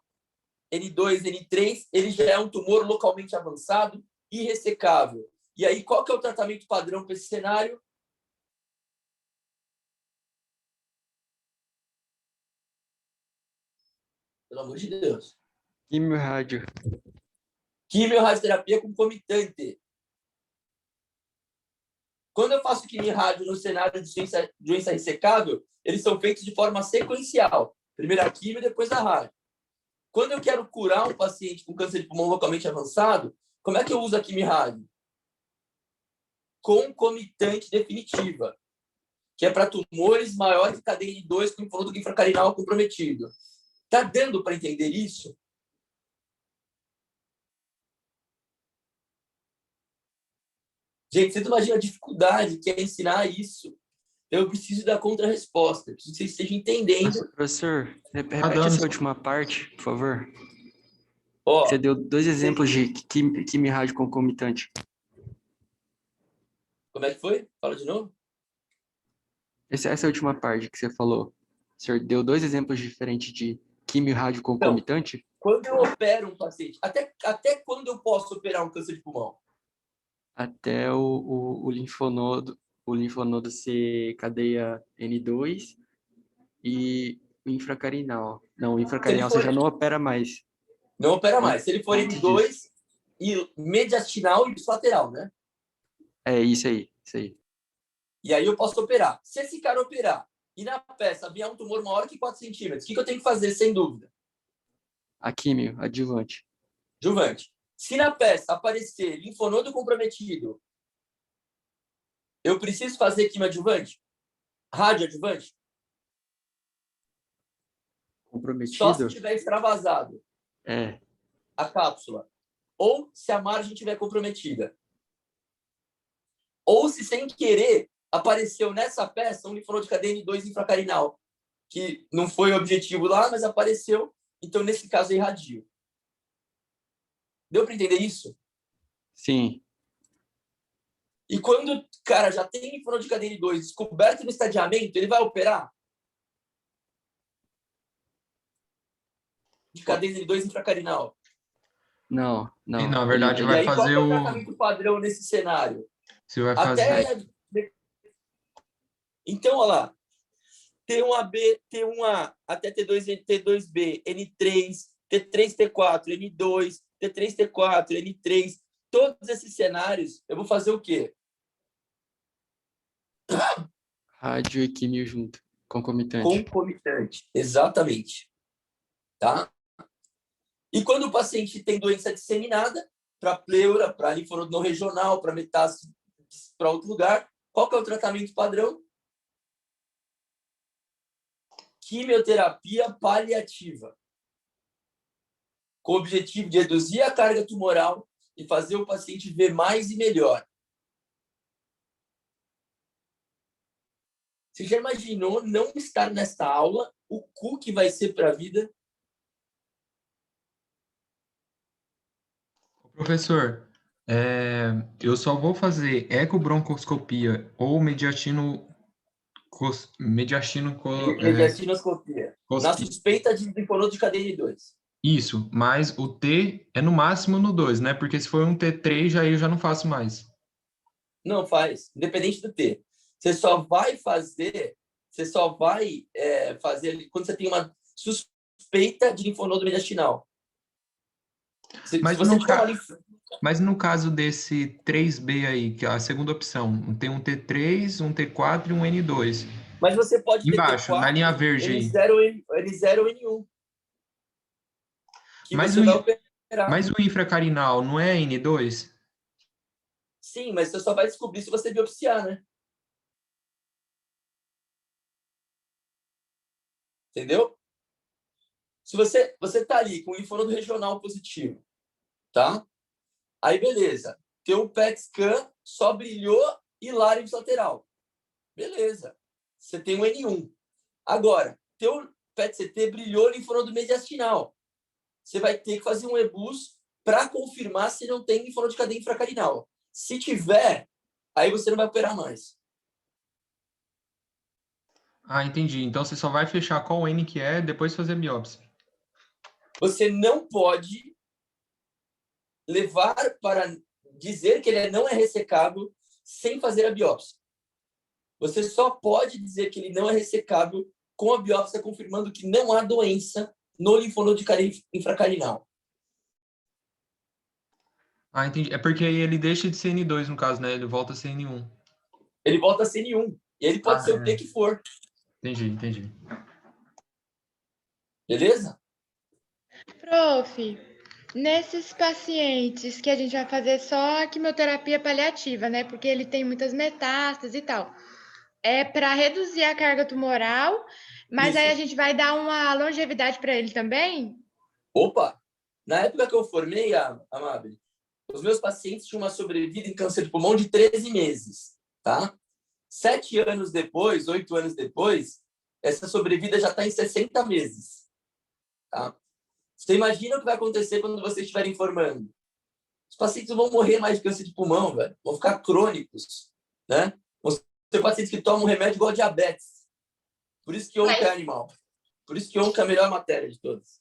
N2, N3, ele já é um tumor localmente avançado e ressecável. E aí, qual que é o tratamento padrão para esse cenário? Pelo amor de Deus. Quimio-rádio. Quimio-radioterapia concomitante. Quando eu faço quimio-rádio no cenário de doença ressecável, eles são feitos de forma sequencial. Primeiro a quimio, depois a rádio. Quando eu quero curar um paciente com câncer de pulmão localmente avançado, como é que eu uso a quimio-rádio? Concomitante definitiva, que é para tumores maiores de cadeia N2 com linfonodo infracarinal comprometido. Tá dando para entender isso? Gente, você não imagina a dificuldade que é ensinar isso. Eu preciso da contra-resposta. Preciso que vocês estejam entendendo. Professor, repete essa última parte, por favor. Ó, você deu 2 exemplos de quimio-rádio concomitante. Como é que foi? Fala de novo. Essa última parte que você falou. O senhor deu 2 exemplos diferentes de quimio-rádio concomitante? Então, quando eu opero um paciente, até quando eu posso operar um câncer de pulmão? Até o linfonodo ser cadeia N2 e o infracarinal. Não, o infracarinal você já não opera mais. Não opera mais. Se ele for N2 e mediastinal e ipsilateral, né? É isso aí. E aí eu posso operar. Se esse cara operar e na peça vier um tumor maior que 4 centímetros, o que eu tenho que fazer, sem dúvida? A químio, adjuvante. Adjuvante. Se na peça aparecer linfonodo comprometido, eu preciso fazer quimioadjuvante? Radioadjuvante? Comprometido? Só se tiver extravasado a cápsula. Ou se a margem estiver comprometida. Ou se, sem querer, apareceu nessa peça um linfonodo de cadeia N2 infracarinal, que não foi o objetivo lá, mas apareceu. Então, nesse caso, é irradio. Deu para entender isso? Sim. E quando o cara já tem linfonodo de cadeia N2 descoberto no estadiamento, ele vai operar? De cadeia N2 infracarinal. Não. E, na verdade, vai fazer qual é o tratamento padrão nesse cenário? Você vai fazer... Então, olha lá. T1AB, T1A, até T2, T2B, N3, T3, T4, N2, T3, T4, N3. Todos esses cenários, eu vou fazer o quê? Rádio e químio junto. Concomitante. Concomitante, exatamente. Tá? E quando o paciente tem doença disseminada, para pleura, para linfonodo não regional, para metástase para outro lugar, qual que é o tratamento padrão? Quimioterapia paliativa, com o objetivo de reduzir a carga tumoral e fazer o paciente ver mais e melhor. Você já imaginou não estar nesta aula? O cu que vai ser para a vida? Professor, eu só vou fazer ecobroncoscopia ou mediastinoscopia. Na suspeita de linfonodo de cadeia N2. Isso, mas o T é no máximo no 2, né? Porque se for um T3, já eu já não faço mais. Não faz, independente do T. Você só vai fazer quando você tem uma suspeita de linfonodo mediastinal. Mas no caso desse 3B aí, que é a segunda opção, tem um T3, um T4 e um N2. Mas você pode embaixo, ter T4, na linha verde aí. N0 ou N1. Mas o infracarinal não é N2? Sim, mas você só vai descobrir se você biopsiar, né? Entendeu? Se você tá ali com o linfonodo regional positivo, tá? Aí, beleza. Teu PET scan só brilhou hilar ipsilateral. Beleza. Você tem um N1. Agora, teu PET-CT brilhou linfonodo mediastinal. Você vai ter que fazer um EBUS para confirmar se não tem linfonodo de cadeia infracarinal. Se tiver, aí você não vai operar mais. Ah, entendi. Então você só vai fechar qual N que é, depois fazer biópsia. Você não pode levar para dizer que ele não é ressecável sem fazer a biópsia. Você só pode dizer que ele não é ressecável com a biópsia confirmando que não há doença no linfonodo de cadeia infracarinal. Ah, entendi. É porque aí ele deixa de ser N2, no caso, né? Ele volta a ser N1. Ele volta a ser N1. E ele pode ser o P que for. Entendi. Beleza? Prof, nesses pacientes que a gente vai fazer só a quimioterapia paliativa, né? Porque ele tem muitas metástases e tal. É para reduzir a carga tumoral, mas Isso. aí a gente vai dar uma longevidade para ele também? Opa! Na época que eu formei, Amabile, os meus pacientes tinham uma sobrevida em câncer de pulmão de 13 meses, tá? 7 anos depois, 8 anos depois, essa sobrevida já está em 60 meses, tá? Você imagina o que vai acontecer quando vocês estiverem formando? Os pacientes vão morrer mais de câncer de pulmão, velho. Vão ficar crônicos, né? Vão ser pacientes que tomam remédio igual diabetes. Por isso que onca é animal. Por isso que onca é a melhor matéria de todas.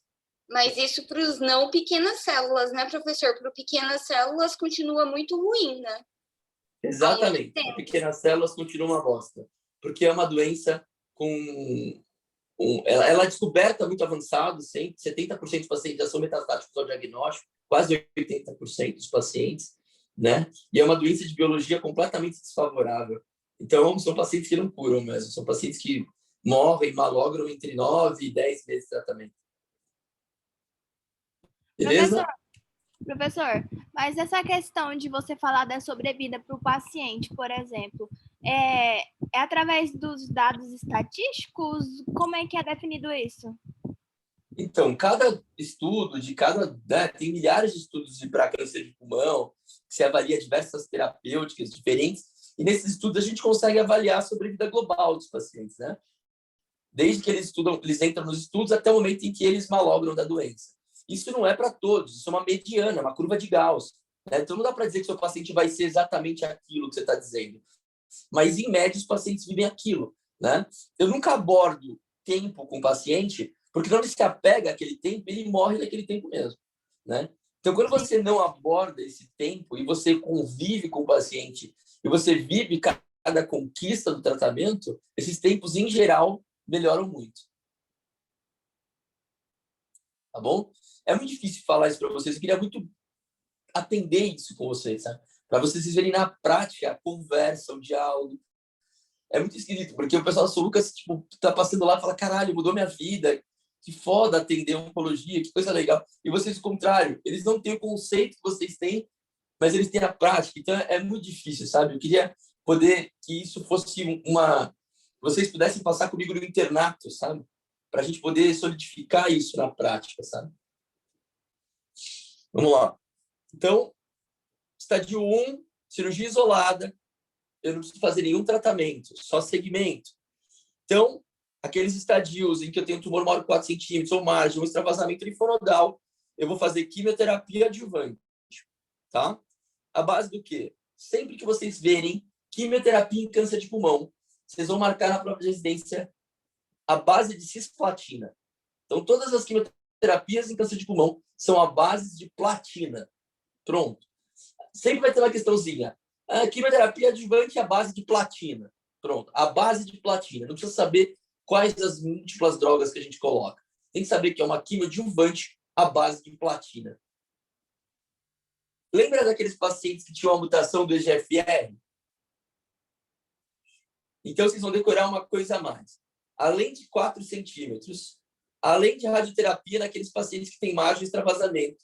Mas isso para os não pequenas células, né, professor? Para pequenas células continua muito ruim, né? Exatamente. Para pequenas células continua uma bosta. Porque é uma doença com... ela é descoberta muito avançado, 70% dos pacientes já são metastáticos ao diagnóstico, quase 80% dos pacientes, né? E é uma doença de biologia completamente desfavorável. Então, são pacientes que não curam mesmo, são pacientes que morrem, malogram entre 9 e 10 meses de tratamento. Beleza? Professor, mas essa questão de você falar da sobrevida para o paciente, por exemplo, é através dos dados estatísticos? Como é que é definido isso? Então, cada estudo, tem milhares de estudos para câncer de pulmão, que se avalia diversas terapêuticas diferentes, e nesses estudos a gente consegue avaliar a sobrevida global dos pacientes, né? Desde que eles entram nos estudos até o momento em que eles malogram da doença. Isso não é para todos, isso é uma mediana, uma curva de Gauss, né? Então não dá para dizer que seu paciente vai ser exatamente aquilo que você está dizendo. Mas, em média, os pacientes vivem aquilo, né? Eu nunca abordo tempo com o paciente, porque quando ele se apega àquele tempo, ele morre naquele tempo mesmo, né? Então, quando você não aborda esse tempo e você convive com o paciente e você vive cada conquista do tratamento, esses tempos, em geral, melhoram muito. Tá bom? É muito difícil falar isso para vocês. Eu queria muito atender isso com vocês, sabe? Para vocês verem na prática a conversa, o diálogo. É muito esquisito, porque o pessoal do Lucas, tipo, tá passando lá e fala, caralho, mudou minha vida. Que foda atender oncologia, que coisa legal. E vocês, o contrário, eles não têm o conceito que vocês têm, mas eles têm a prática. Então, é muito difícil, sabe? Eu queria poder que isso fosse vocês pudessem passar comigo no internato, sabe? Para a gente poder solidificar isso na prática, sabe? Vamos lá. Então, estadio 1, cirurgia isolada. Eu não preciso fazer nenhum tratamento, só segmento. Então, aqueles estadios em que eu tenho tumor maior de 4 centímetros ou margem, um extravasamento linfonodal, eu vou fazer quimioterapia adjuvante. Tá? A base do quê? Sempre que vocês verem quimioterapia em câncer de pulmão, vocês vão marcar na própria residência a base de cisplatina. Então, todas as quimioterapias em câncer de pulmão são a base de platina. Pronto. Sempre vai ter uma questãozinha. A quimioterapia adjuvante é a base de platina. Pronto. A base de platina. Não precisa saber quais as múltiplas drogas que a gente coloca. Tem que saber que é uma quimioadjuvante à base de platina. Lembra daqueles pacientes que tinham a mutação do EGFR? Então, vocês vão decorar uma coisa a mais. Além de 4 centímetros, além de radioterapia naqueles pacientes que têm margem de extravasamento,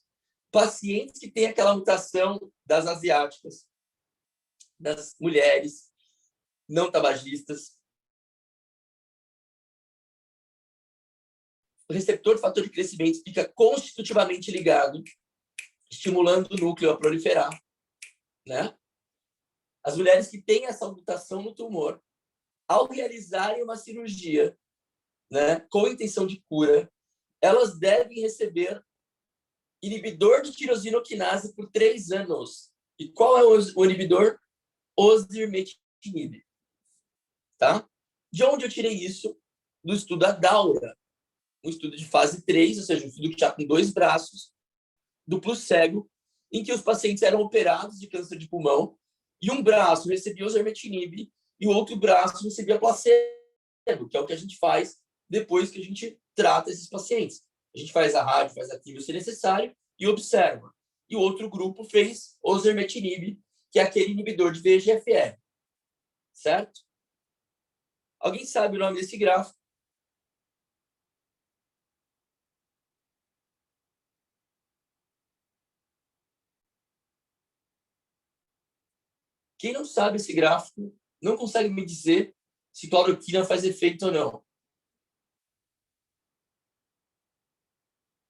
pacientes que têm aquela mutação das asiáticas, das mulheres não tabagistas, o receptor de fator de crescimento fica constitutivamente ligado, estimulando o núcleo a proliferar, né? As mulheres que têm essa mutação no tumor, ao realizarem uma cirurgia, né, com intenção de cura, elas devem receber inibidor de tirosinoquinase por 3 anos. E qual é o inibidor? Osimertinib. Tá? De onde eu tirei isso? Do estudo da Daura. Um estudo de fase 3, ou seja, um estudo que já com 2 braços, duplo cego, em que os pacientes eram operados de câncer de pulmão e um braço recebia osimertinib e o outro braço recebia placebo, que é o que a gente faz depois que a gente trata esses pacientes. A gente faz a rádio, faz a quimio se necessário e observa. E o outro grupo fez osimertinib, que é aquele inibidor de VEGF-R. Certo? Alguém sabe o nome desse gráfico? Quem não sabe esse gráfico não consegue me dizer se cloroquina faz efeito ou não.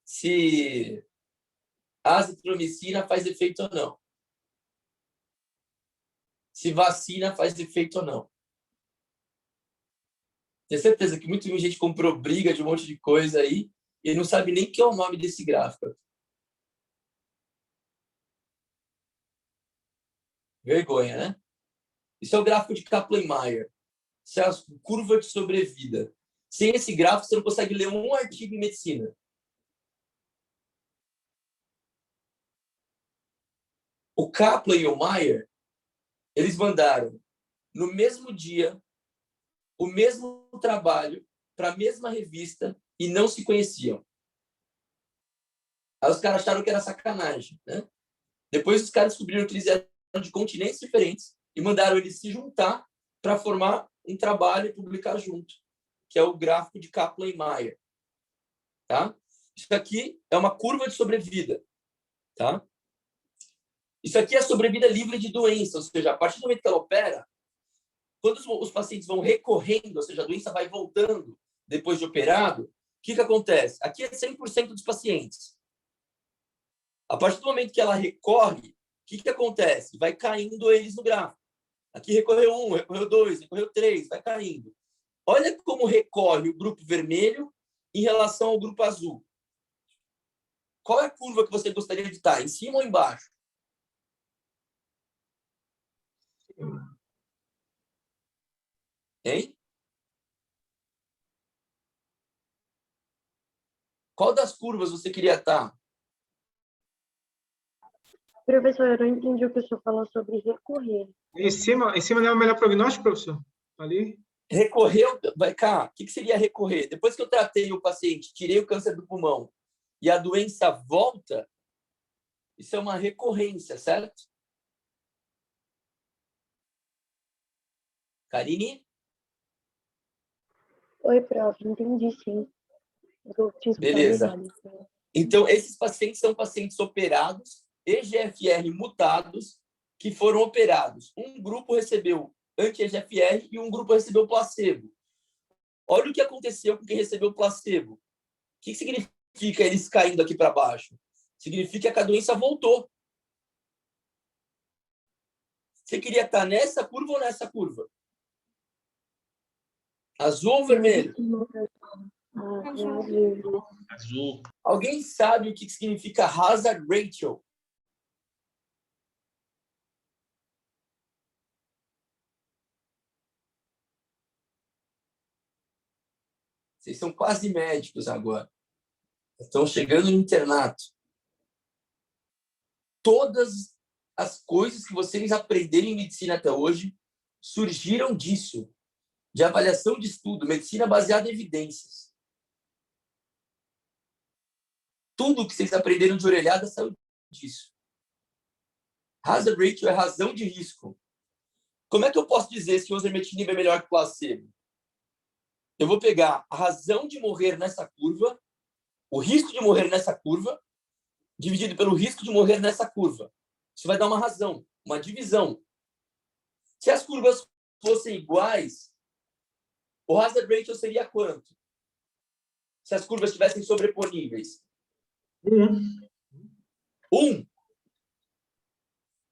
Se azitromicina faz efeito ou não. Se vacina faz efeito ou não. Tenho certeza que muita gente comprou briga de um monte de coisa aí e não sabe nem o que é o nome desse gráfico. Vergonha, né? Isso é o gráfico de Kaplan-Meier. Isso é a curva de sobrevida. Sem esse gráfico, você não consegue ler um artigo em medicina. O Kaplan e o Meier, eles mandaram, no mesmo dia, o mesmo trabalho para a mesma revista e não se conheciam. Aí os caras acharam que era sacanagem, né? Depois os caras descobriram que eles eram de continentes diferentes e mandaram eles se juntar para formar um trabalho e publicar junto, que é o gráfico de Kaplan e Meier. Tá? Isso aqui é uma curva de sobrevida. Tá? Isso aqui é a sobrevida livre de doença, ou seja, a partir do momento que ela opera, quando os pacientes vão recorrendo, ou seja, a doença vai voltando depois de operado, o que acontece? Aqui é 100% dos pacientes. A partir do momento que ela recorre, o que acontece? Vai caindo eles no gráfico. Aqui recorreu 1, recorreu 2, recorreu 3, vai caindo. Olha como recorre o grupo vermelho em relação ao grupo azul. Qual é a curva que você gostaria de estar? Em cima ou embaixo? Hein? Qual das curvas você queria estar? Professor, eu não entendi o que o senhor falou sobre recorrer. Em cima não é o melhor prognóstico, professor? Ali? Recorreu, vai cá, o que seria recorrer? Depois que eu tratei o paciente, tirei o câncer do pulmão e a doença volta, isso é uma recorrência, certo? Karine? Oi, prof, entendi sim. Beleza. Então, esses pacientes são pacientes operados, EGFR mutados, que foram operados. Um grupo recebeu anti-EGFR e um grupo recebeu placebo. Olha o que aconteceu com quem recebeu placebo. O que significa eles caindo aqui para baixo? Significa que a doença voltou. Você queria estar nessa curva ou nessa curva? Azul ou vermelho? Azul. Alguém sabe o que significa hazard ratio? Vocês são quase médicos agora. Estão chegando no internato. Todas as coisas que vocês aprenderam em medicina até hoje surgiram disso, de avaliação de estudo, medicina baseada em evidências. Tudo que vocês aprenderam de orelhada saiu disso. Hazard ratio é razão de risco. Como é que eu posso dizer se o osimertinib é melhor que o placebo? Eu vou pegar a razão de morrer nessa curva, o risco de morrer nessa curva, dividido pelo risco de morrer nessa curva. Isso vai dar uma razão, uma divisão. Se as curvas fossem iguais, o hazard ratio seria quanto? Se as curvas estivessem sobreponíveis? 1.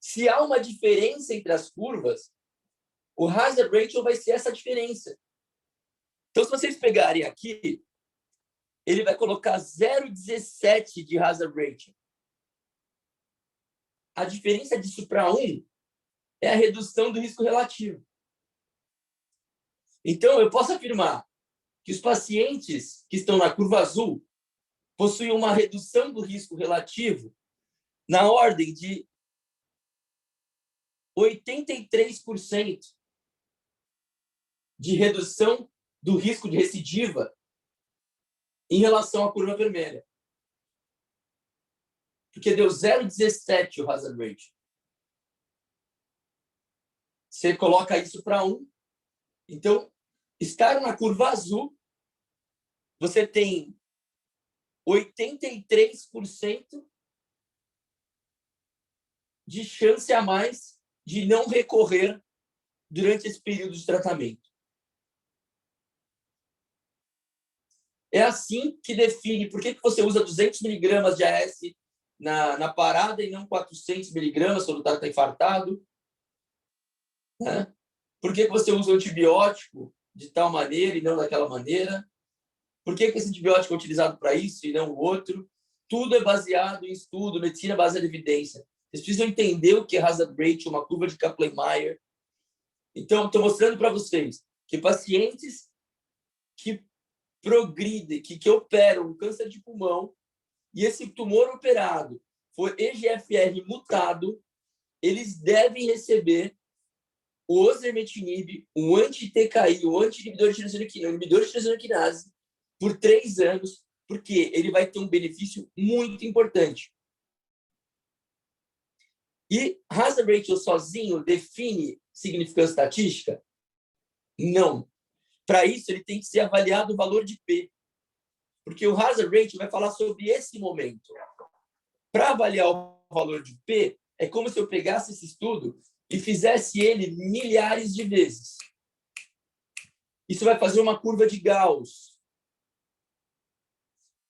Se há uma diferença entre as curvas, o hazard ratio vai ser essa diferença. Então, se vocês pegarem aqui, ele vai colocar 0,17 de hazard ratio. A diferença disso para 1 é a redução do risco relativo. Então, eu posso afirmar que os pacientes que estão na curva azul possuem uma redução do risco relativo na ordem de 83% de redução do risco de recidiva em relação à curva vermelha. Porque deu 0,17 o hazard ratio. Você coloca isso para 1. Então, estar na curva azul, você tem 83% de chance a mais de não recorrer durante esse período de tratamento. É assim que define por que você usa 200 miligramas de AS na parada e não 400 miligramas quando o cara está infartado. Né? Por que você usa o antibiótico de tal maneira e não daquela maneira? Por que esse antibiótico é utilizado para isso e não o outro? Tudo é baseado em estudo, medicina baseada em evidência. Vocês precisam entender o que é hazard ratio, uma curva de Kaplan-Meier. Então, estou mostrando para vocês que pacientes que progridem, que operam um câncer de pulmão e esse tumor operado for EGFR mutado, eles devem receber o osimertinib, um anti-TKI, o anti-inibidor de tirosina quinase, por 3 anos, porque ele vai ter um benefício muito importante. E hazard ratio sozinho define significância estatística? Não. Para isso, ele tem que ser avaliado o valor de P. Porque o hazard ratio vai falar sobre esse momento. Para avaliar o valor de P, é como se eu pegasse esse estudo e fizesse ele milhares de vezes. Isso vai fazer uma curva de Gauss.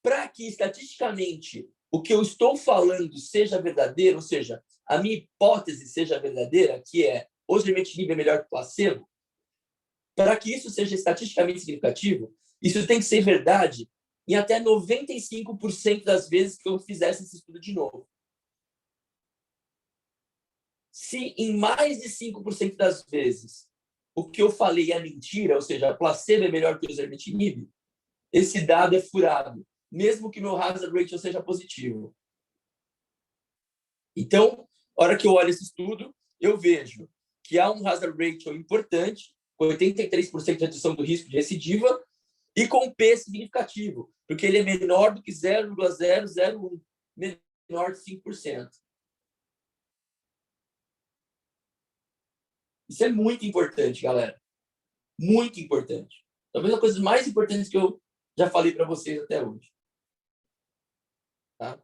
Para que, estatisticamente, o que eu estou falando seja verdadeiro, ou seja, a minha hipótese seja verdadeira, que é osimertinib é melhor que placebo, para que isso seja estatisticamente significativo, isso tem que ser verdade em até 95% das vezes que eu fizesse esse estudo de novo. Se em mais de 5% das vezes o que eu falei é mentira, ou seja, placebo é melhor que o osimertinib, esse dado é furado, mesmo que meu hazard ratio seja positivo. Então, na hora que eu olho esse estudo, eu vejo que há um hazard ratio importante, com 83% de redução do risco de recidiva, e com P significativo, porque ele é menor do que 0,001, menor de 5%. Isso é muito importante, galera. Muito importante. Talvez a coisa mais importante que eu já falei para vocês até hoje. Tá?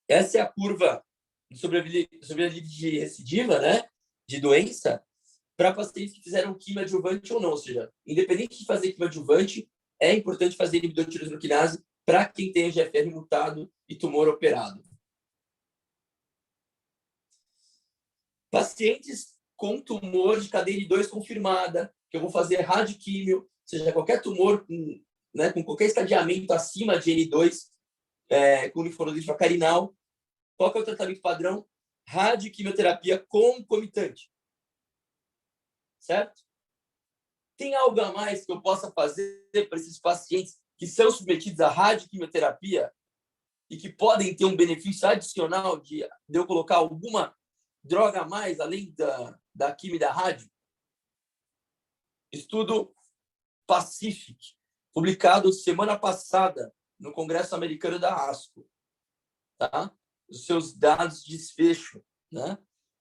Essa é a curva de sobrevivência de recidiva, né? De doença, para pacientes que fizeram quimio adjuvante ou não. Ou seja, independente de fazer quimio adjuvante, é importante fazer inibidor de tirosina quinase para quem tem EGFR mutado e tumor operado. Pacientes com tumor de cadeia N2 confirmada, que eu vou fazer radioquímio, ou seja, qualquer tumor com qualquer estadiamento acima de N2, com linfonodo intracarinal, qual que é o tratamento padrão? Radioquimioterapia concomitante. Certo? Tem algo a mais que eu possa fazer para esses pacientes que são submetidos à radioquimioterapia e que podem ter um benefício adicional de eu colocar alguma droga a mais, além da quimio e da rádio? Estudo Pacific, publicado semana passada no Congresso Americano da ASCO. Tá? Os seus dados de desfecho, né?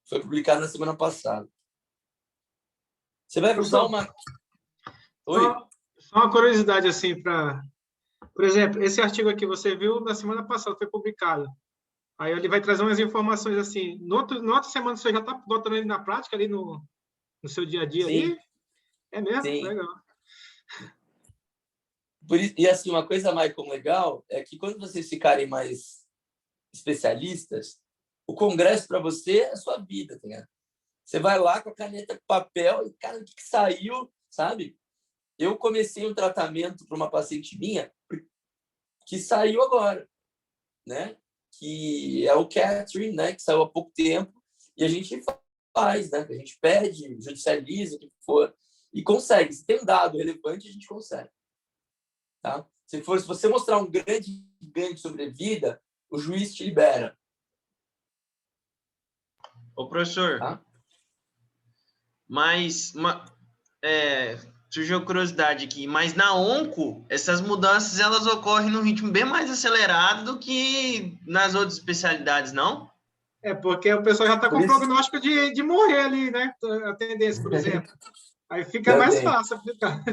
Foi publicado na semana passada. Você vai usar uma... Oi? Só uma curiosidade, assim, para... Por exemplo, esse artigo aqui você viu na semana passada, foi publicado. Aí ele vai trazer umas informações assim. Na outra semana você já está botando ele na prática, ali no seu dia a dia? Sim. Ali? É mesmo? Sim. Legal. Por isso, e assim, uma coisa, Michael, legal é que quando vocês ficarem mais especialistas, o congresso para você é a sua vida, tá ligado? Você vai lá com a caneta, com papel, e, cara, o que saiu, sabe? Eu comecei um tratamento para uma paciente minha que saiu agora, né? Que é o Catherine, né? Que saiu há pouco tempo, e a gente faz, né? A gente pede, judicializa, o que for, e consegue. Se tem um dado relevante, a gente consegue. Tá? Se você mostrar um grande ganho de sobrevida, o juiz te libera. Ô, professor, tá? Mas surgiu curiosidade aqui, mas na onco, essas mudanças elas ocorrem num ritmo bem mais acelerado do que nas outras especialidades, não? Porque o pessoal já está com prognóstico de morrer ali, né? A tendência, por exemplo. Aí fica mais fácil aplicar.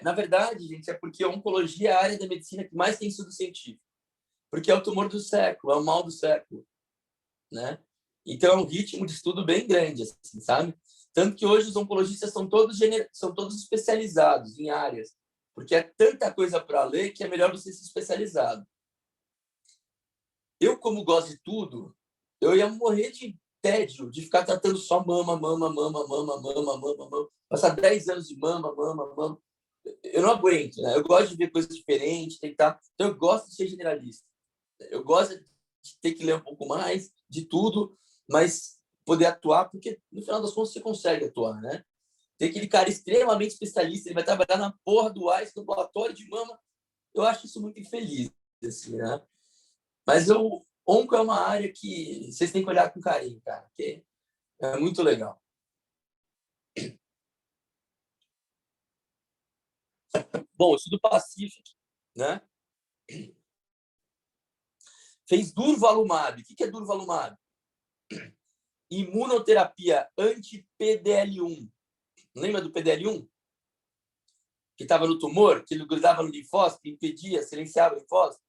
Na verdade, gente, é porque a oncologia é a área da medicina que mais tem estudo científico. Porque é o tumor do século, é o mal do século, né? Então, é um ritmo de estudo bem grande, assim, sabe? Tanto que hoje os oncologistas são todos especializados em áreas, porque é tanta coisa para ler que é melhor você ser especializado. Eu, como gosto de tudo, eu ia morrer de tédio de ficar tratando só mama, passar 10 anos de mama. Eu não aguento, né? Eu gosto de ver coisas diferentes, tentar. Então, eu gosto de ser generalista. Eu gosto de ter que ler um pouco mais de tudo, mas poder atuar, porque no final das contas você consegue atuar, né? Tem aquele cara extremamente especialista, ele vai trabalhar na porra do AIS, no ambulatório de mama. Eu acho isso muito infeliz, assim, né? Mas onco é uma área que vocês têm que olhar com carinho, cara, porque é muito legal. Bom, eu estudo Pacific, né? Fez durvalumab. O que é durvalumab? Imunoterapia anti-PDL1. Lembra do PDL1? Que estava no tumor, que ele grudava no linfócito, impedia, silenciava o linfócito.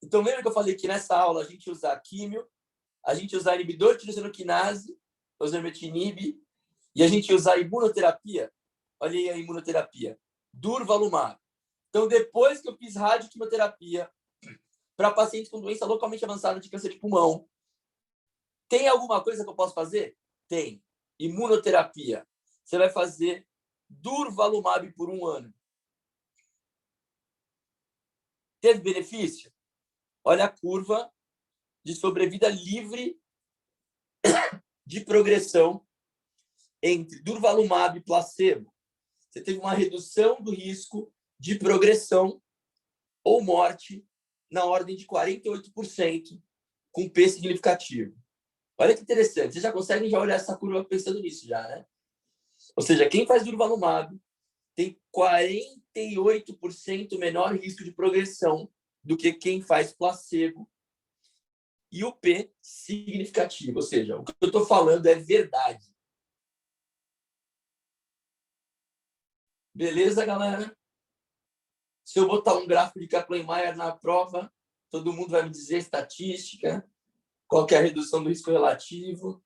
Então, lembra que eu falei que nessa aula a gente usa químio, a gente usa inibidor de tirosinoquinase, osimertinib, e a gente usa imunoterapia? Olha aí a imunoterapia. Durvalumab. Então, depois que eu fiz radioquimioterapia para pacientes com doença localmente avançada de câncer de pulmão, tem alguma coisa que eu posso fazer? Tem. Imunoterapia. Você vai fazer durvalumab por 1 ano. Teve benefício? Olha a curva de sobrevida livre de progressão entre durvalumab e placebo. Você teve uma redução do risco de progressão ou morte na ordem de 48%, com P significativo. Olha que interessante. Vocês já conseguem olhar essa curva pensando nisso já, né? Ou seja, quem faz durvalumab tem 48% menor risco de progressão do que quem faz placebo. E o P significativo. Ou seja, o que eu estou falando é verdade. Beleza, galera? Se eu botar um gráfico de Kaplan-Meier na prova, todo mundo vai me dizer estatística, qual que é a redução do risco relativo.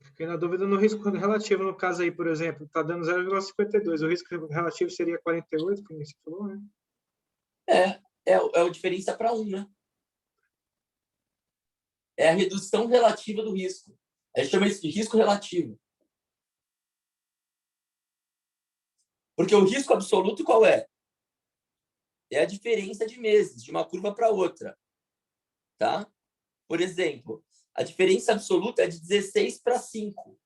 Fiquei na dúvida no risco relativo, no caso aí, por exemplo, está dando 0,52. O risco relativo seria 48, como você falou, né? É a diferença para 1, né? É a redução relativa do risco. A gente chama isso de risco relativo. Porque o risco absoluto qual é? É a diferença de meses, de uma curva para outra. Tá? Por exemplo, a diferença absoluta é de 16 para 5.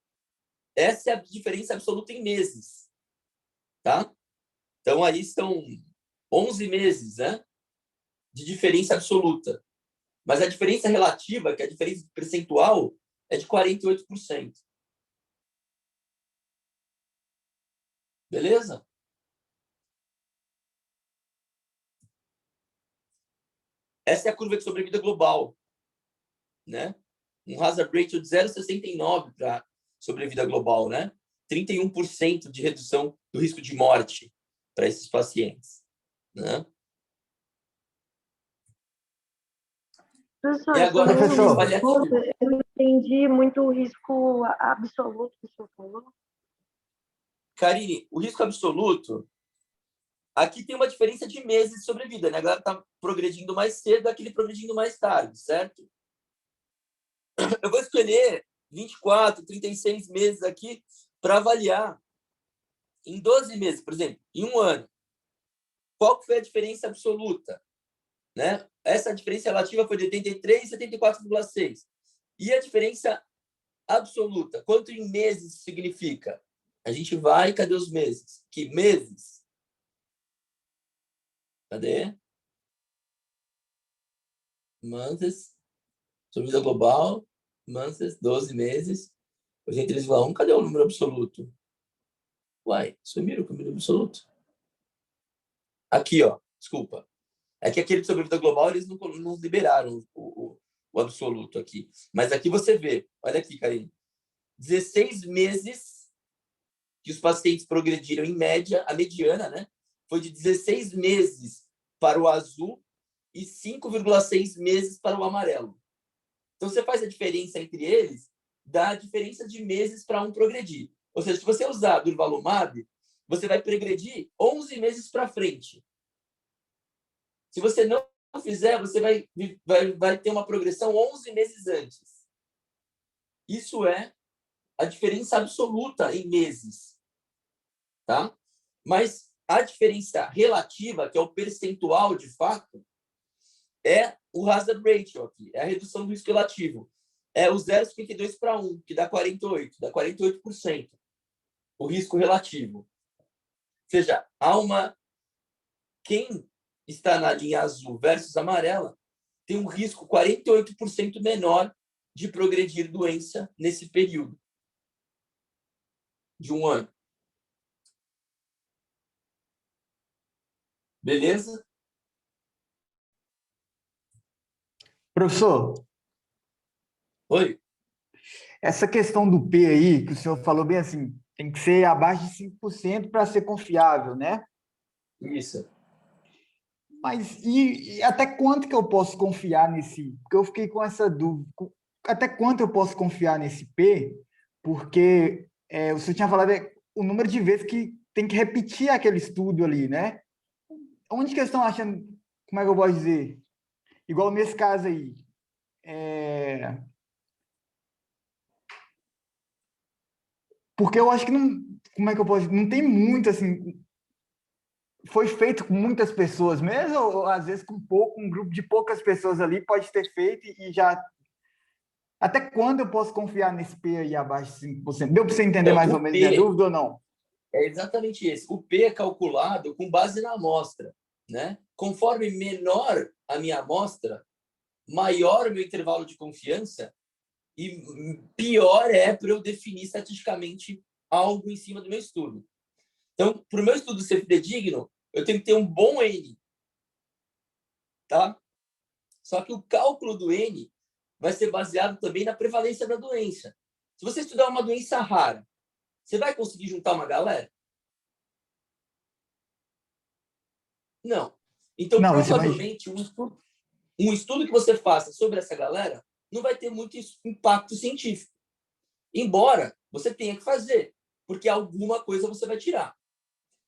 Essa é a diferença absoluta em meses. Tá? Então, aí são 11 meses, né? De diferença absoluta. Mas a diferença relativa, que é a diferença percentual, é de 48%. Beleza? Essa é a curva de sobrevida global, né? Um hazard ratio de 0,69 para sobrevida global, né? 31% de redução do risco de morte para esses pacientes, né? Professor, E agora, eu não entendi muito o risco absoluto que o senhor falou. Karine, o risco absoluto Aqui tem uma diferença de meses de sobrevida, né? A galera está progredindo mais cedo, aquele progredindo mais tarde, certo? Eu vou escolher 24, 36 meses aqui para avaliar em 12 meses, por exemplo, em um ano. Qual foi a diferença absoluta? Né? Essa diferença relativa foi de 83 e 74,6. E a diferença absoluta, quanto em meses significa? A gente vai, cadê os meses? Que meses? Cadê? Months, sobrevida global, months, 12 meses. A gente eles vão, cadê o número absoluto? Uai, sumiram com o número absoluto. Aqui, ó, desculpa. É que aquele de sobrevida global, eles não liberaram o absoluto aqui. Mas aqui você vê, olha aqui, Karine. 16 meses que os pacientes progrediram em média, a mediana, né? Foi de 16 meses para o azul e 5,6 meses para o amarelo. Então, você faz a diferença entre eles, dá a diferença de meses para um progredir. Ou seja, se você usar durvalumab, você vai progredir 11 meses para frente. Se você não fizer, você vai ter uma progressão 11 meses antes. Isso é a diferença absoluta em meses. Tá? Mas a diferença relativa, que é o percentual de fato, é o hazard ratio aqui, é a redução do risco relativo. É o 0,52 para 1, que dá 48%, dá 48%. O risco relativo. Ou seja, quem está na linha azul versus amarela tem um risco 48% menor de progredir doença nesse período de um ano. Beleza? Professor. Oi. Essa questão do P aí, que o senhor falou bem assim, tem que ser abaixo de 5% para ser confiável, né? Isso. Mas e até quanto que eu posso confiar nesse? Porque eu fiquei com essa dúvida. Até quanto eu posso confiar nesse P? Porque o senhor tinha falado o número de vezes que tem que repetir aquele estudo ali, né? Onde que eles estão achando, como é que eu posso dizer? Igual nesse caso aí. Porque eu acho que não, como é que eu posso dizer? Não tem muito, assim, foi feito com muitas pessoas mesmo, ou às vezes com um grupo de poucas pessoas ali pode ter feito e já... Até quando eu posso confiar nesse P aí abaixo de 5%? Deu para você entender mais ou menos minha dúvida ou não? É exatamente esse. O P é calculado com base na amostra, né? Conforme menor a minha amostra, maior o meu intervalo de confiança e pior é para eu definir estatisticamente algo em cima do meu estudo. Então, para o meu estudo ser fidedigno, eu tenho que ter um bom N. Tá? Só que o cálculo do N vai ser baseado também na prevalência da doença. Se você estudar uma doença rara, você vai conseguir juntar uma galera? Não. Então, provavelmente, um estudo que você faça sobre essa galera não vai ter muito impacto científico. Embora você tenha que fazer, porque alguma coisa você vai tirar.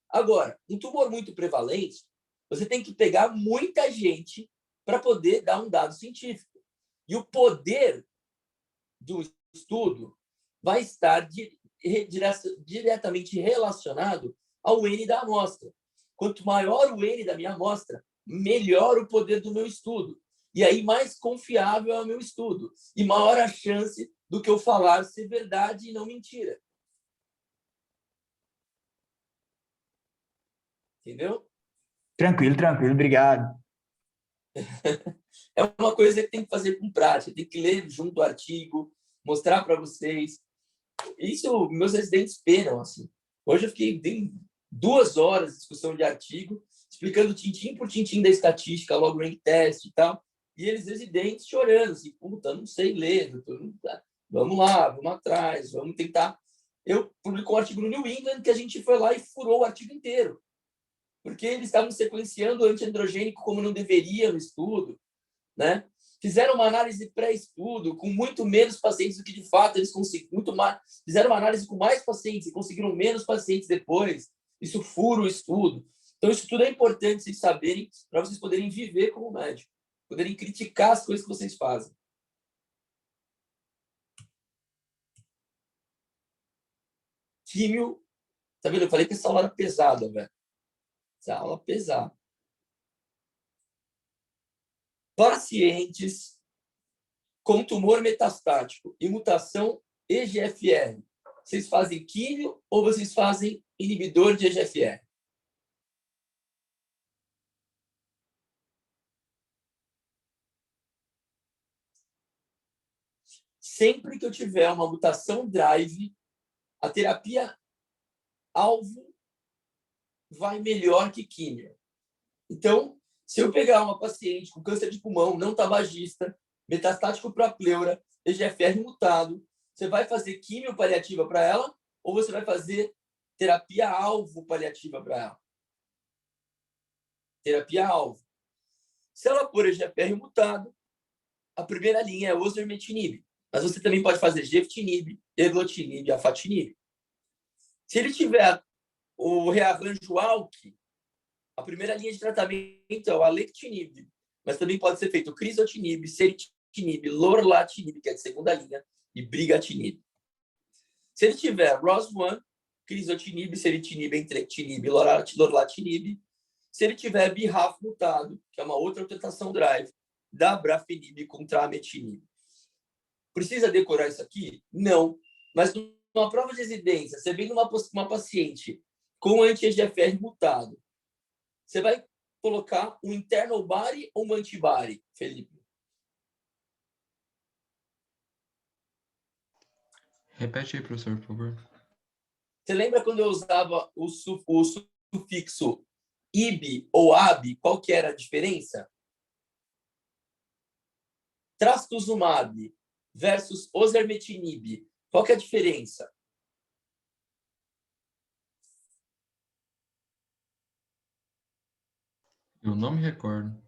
Agora, um tumor muito prevalente, você tem que pegar muita gente para poder dar um dado científico. E o poder do estudo vai estar diretamente relacionado ao N da amostra. Quanto maior o N da minha amostra, melhor o poder do meu estudo. E aí, mais confiável é o meu estudo. E maior a chance do que eu falar ser verdade e não mentira. Entendeu? Tranquilo, tranquilo. Obrigado. É uma coisa que tem que fazer com prática. Tem que ler junto o artigo, mostrar para vocês. Isso, meus residentes penam, assim. Hoje eu fiquei 2 horas de discussão de artigo, explicando tintim por tintim da estatística, log rank test e tal. E eles, residentes, chorando, assim, puta, não sei ler, doutor, vamos lá, vamos atrás, vamos tentar. Eu publiquei um artigo no New England que a gente foi lá e furou o artigo inteiro, porque eles estavam sequenciando o antiandrogênico como não deveria no estudo, né? Fizeram uma análise pré-estudo com muito menos pacientes do que de fato eles conseguiram, muito mais. Fizeram uma análise com mais pacientes e conseguiram menos pacientes depois. Isso fura o estudo. Então, isso tudo é importante vocês saberem, para vocês poderem viver como médico, poderem criticar as coisas que vocês fazem. Químio, tá vendo? Eu falei que essa aula era pesada, velho. Essa aula é pesada. Pacientes com tumor metastático e mutação EGFR. Vocês fazem químio ou vocês fazem inibidor de EGFR? Sempre que eu tiver uma mutação drive, a terapia alvo vai melhor que químio. Então, se eu pegar uma paciente com câncer de pulmão, não tabagista, metastático para pleura, EGFR mutado, você vai fazer químio paliativa para ela ou você vai fazer terapia alvo paliativa para ela? Terapia alvo. Se ela for EGFR mutado, a primeira linha é osimertinib. Mas você também pode fazer gefitinib, erlotinib, afatinib. Se ele tiver o rearranjo ALK, a primeira linha de tratamento é o alectinib, mas também pode ser feito crizotinib, ceritinib, lorlatinib, que é de segunda linha, e brigatinib. Se ele tiver ROS1, crizotinib, ceritinib, entrectinib, lorlatinib. Se ele tiver BRAF mutado, que é uma outra alteração drive, dabrafenib contra ametinib. Precisa decorar isso aqui? Não. Mas numa prova de residência, você vem uma paciente com anti-EGFR mutado, você vai colocar um internal body ou um antibody, Felipe? Repete aí, professor, por favor. Você lembra quando eu usava o sufixo IB ou AB? Qual que era a diferença? Trastuzumab versus osimertinib. Qual que é a diferença? Eu não me recordo.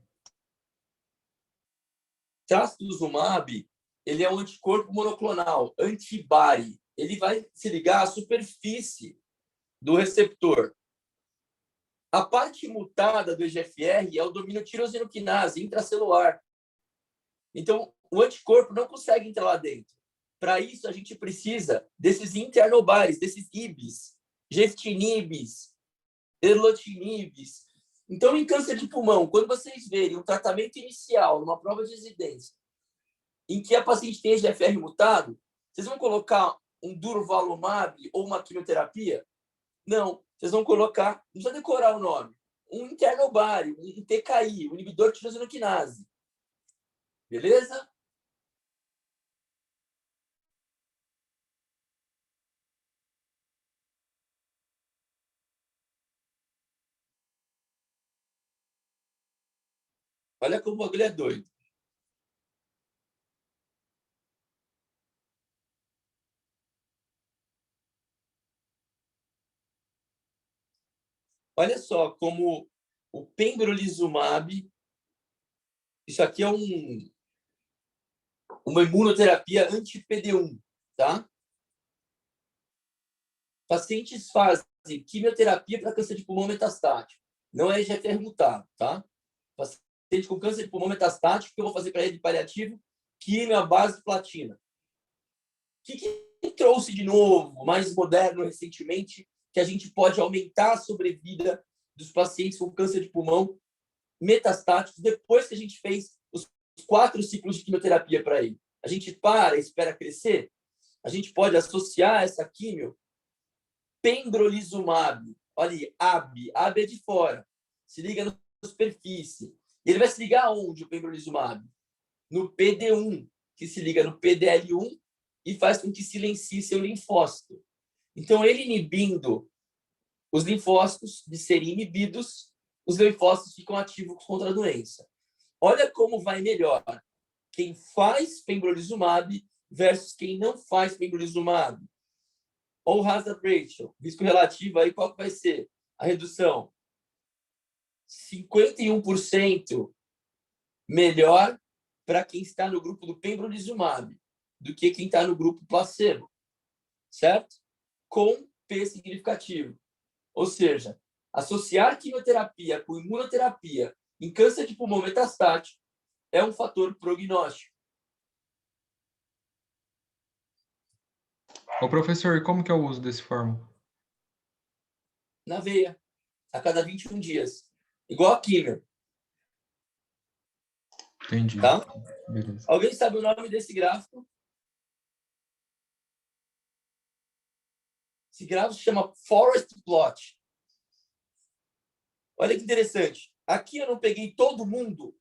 Trastuzumab, ele é um anticorpo monoclonal, antibody. Ele vai se ligar à superfície do receptor. A parte mutada do EGFR é o domínio tirosinoquinase intracelular. Então, o anticorpo não consegue entrar lá dentro. Para isso, a gente precisa desses internobodies, desses IBs, gefitinibs, erlotinibs. Então, em câncer de pulmão, quando vocês verem um tratamento inicial, numa prova de residência, em que a paciente tem EGFR mutado, vocês vão colocar um durvalumab ou uma quimioterapia? Não. Vocês vão colocar, não precisa decorar o nome, um internobody, um TKI, um inibidor de tirosinoquinase. Beleza? Olha como o bagulho é doido. Olha só como o pembrolizumab, isso aqui é uma imunoterapia anti-PD1, tá? Pacientes fazem quimioterapia para câncer de pulmão metastático. Não é EGFR mutado, tá? Paciente com câncer de pulmão metastático, que eu vou fazer para ele paliativo, quimio à base de platina. O que trouxe de novo, mais moderno recentemente, que a gente pode aumentar a sobrevida dos pacientes com câncer de pulmão metastáticos depois que a gente fez os 4 ciclos de quimioterapia para ele? A gente para e espera crescer? A gente pode associar essa quimio pembrolizumab. Olha aí, AB. AB é de fora. Se liga na superfície. Ele vai se ligar aonde, o pembrolizumab? No PD1, que se liga no PDL1 e faz com que silencie seu linfócito. Então, ele inibindo os linfócitos de serem inibidos, os linfócitos ficam ativos contra a doença. Olha como vai melhor quem faz pembrolizumab versus quem não faz pembrolizumab. Ou hazard ratio, risco relativo, aí qual que vai ser a redução? 51% melhor para quem está no grupo do pembrolizumab do que quem está no grupo placebo, certo? Com P significativo. Ou seja, Associar quimioterapia com imunoterapia em câncer de pulmão metastático é um fator prognóstico. Ô, professor, como que é o uso desse fármaco? Na veia, a cada 21 dias. Igual a quimio. Entendi. Tá? Beleza. Alguém sabe o nome desse gráfico? Esse gráfico se chama Forest Plot. Olha que interessante. Aqui eu não peguei todo mundo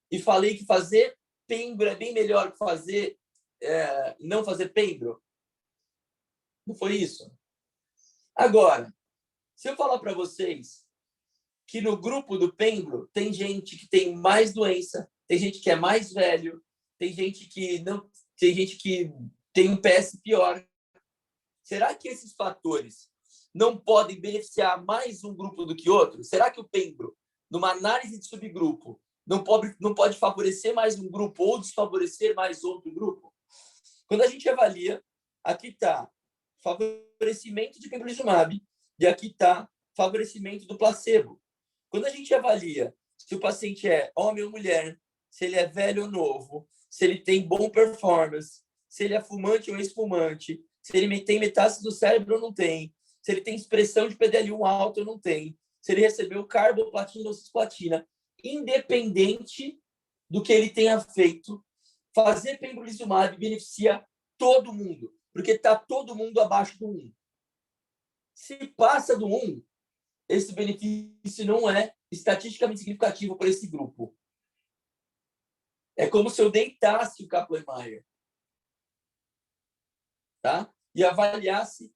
e falei que fazer pembro é bem melhor que fazer não fazer pembro. Não foi isso? Agora, se eu falar para vocês que no grupo do pembro tem gente que tem mais doença, tem gente que é mais velho, tem gente que não, tem gente que tem um PS pior. Será que esses fatores não podem beneficiar mais um grupo do que outro? Será que o pembro, numa análise de subgrupo, não pode favorecer mais um grupo ou desfavorecer mais outro grupo? Quando a gente avalia, aqui está favorecimento de pembrolizumab e aqui está favorecimento do placebo. Quando a gente avalia se o paciente é homem ou mulher, se ele é velho ou novo, se ele tem bom performance, se ele é fumante ou ex-fumante, se ele tem metástase do cérebro ou não tem, se ele tem expressão de PDL1 alta ou não tem, se ele recebeu carboplatina ou cisplatina, independente do que ele tenha feito, fazer pembrolizumab beneficia todo mundo, porque está todo mundo abaixo do 1. Se passa do 1, esse benefício não é estatisticamente significativo para esse grupo. É como se eu deitasse o Kaplan-Meier, tá? E avaliasse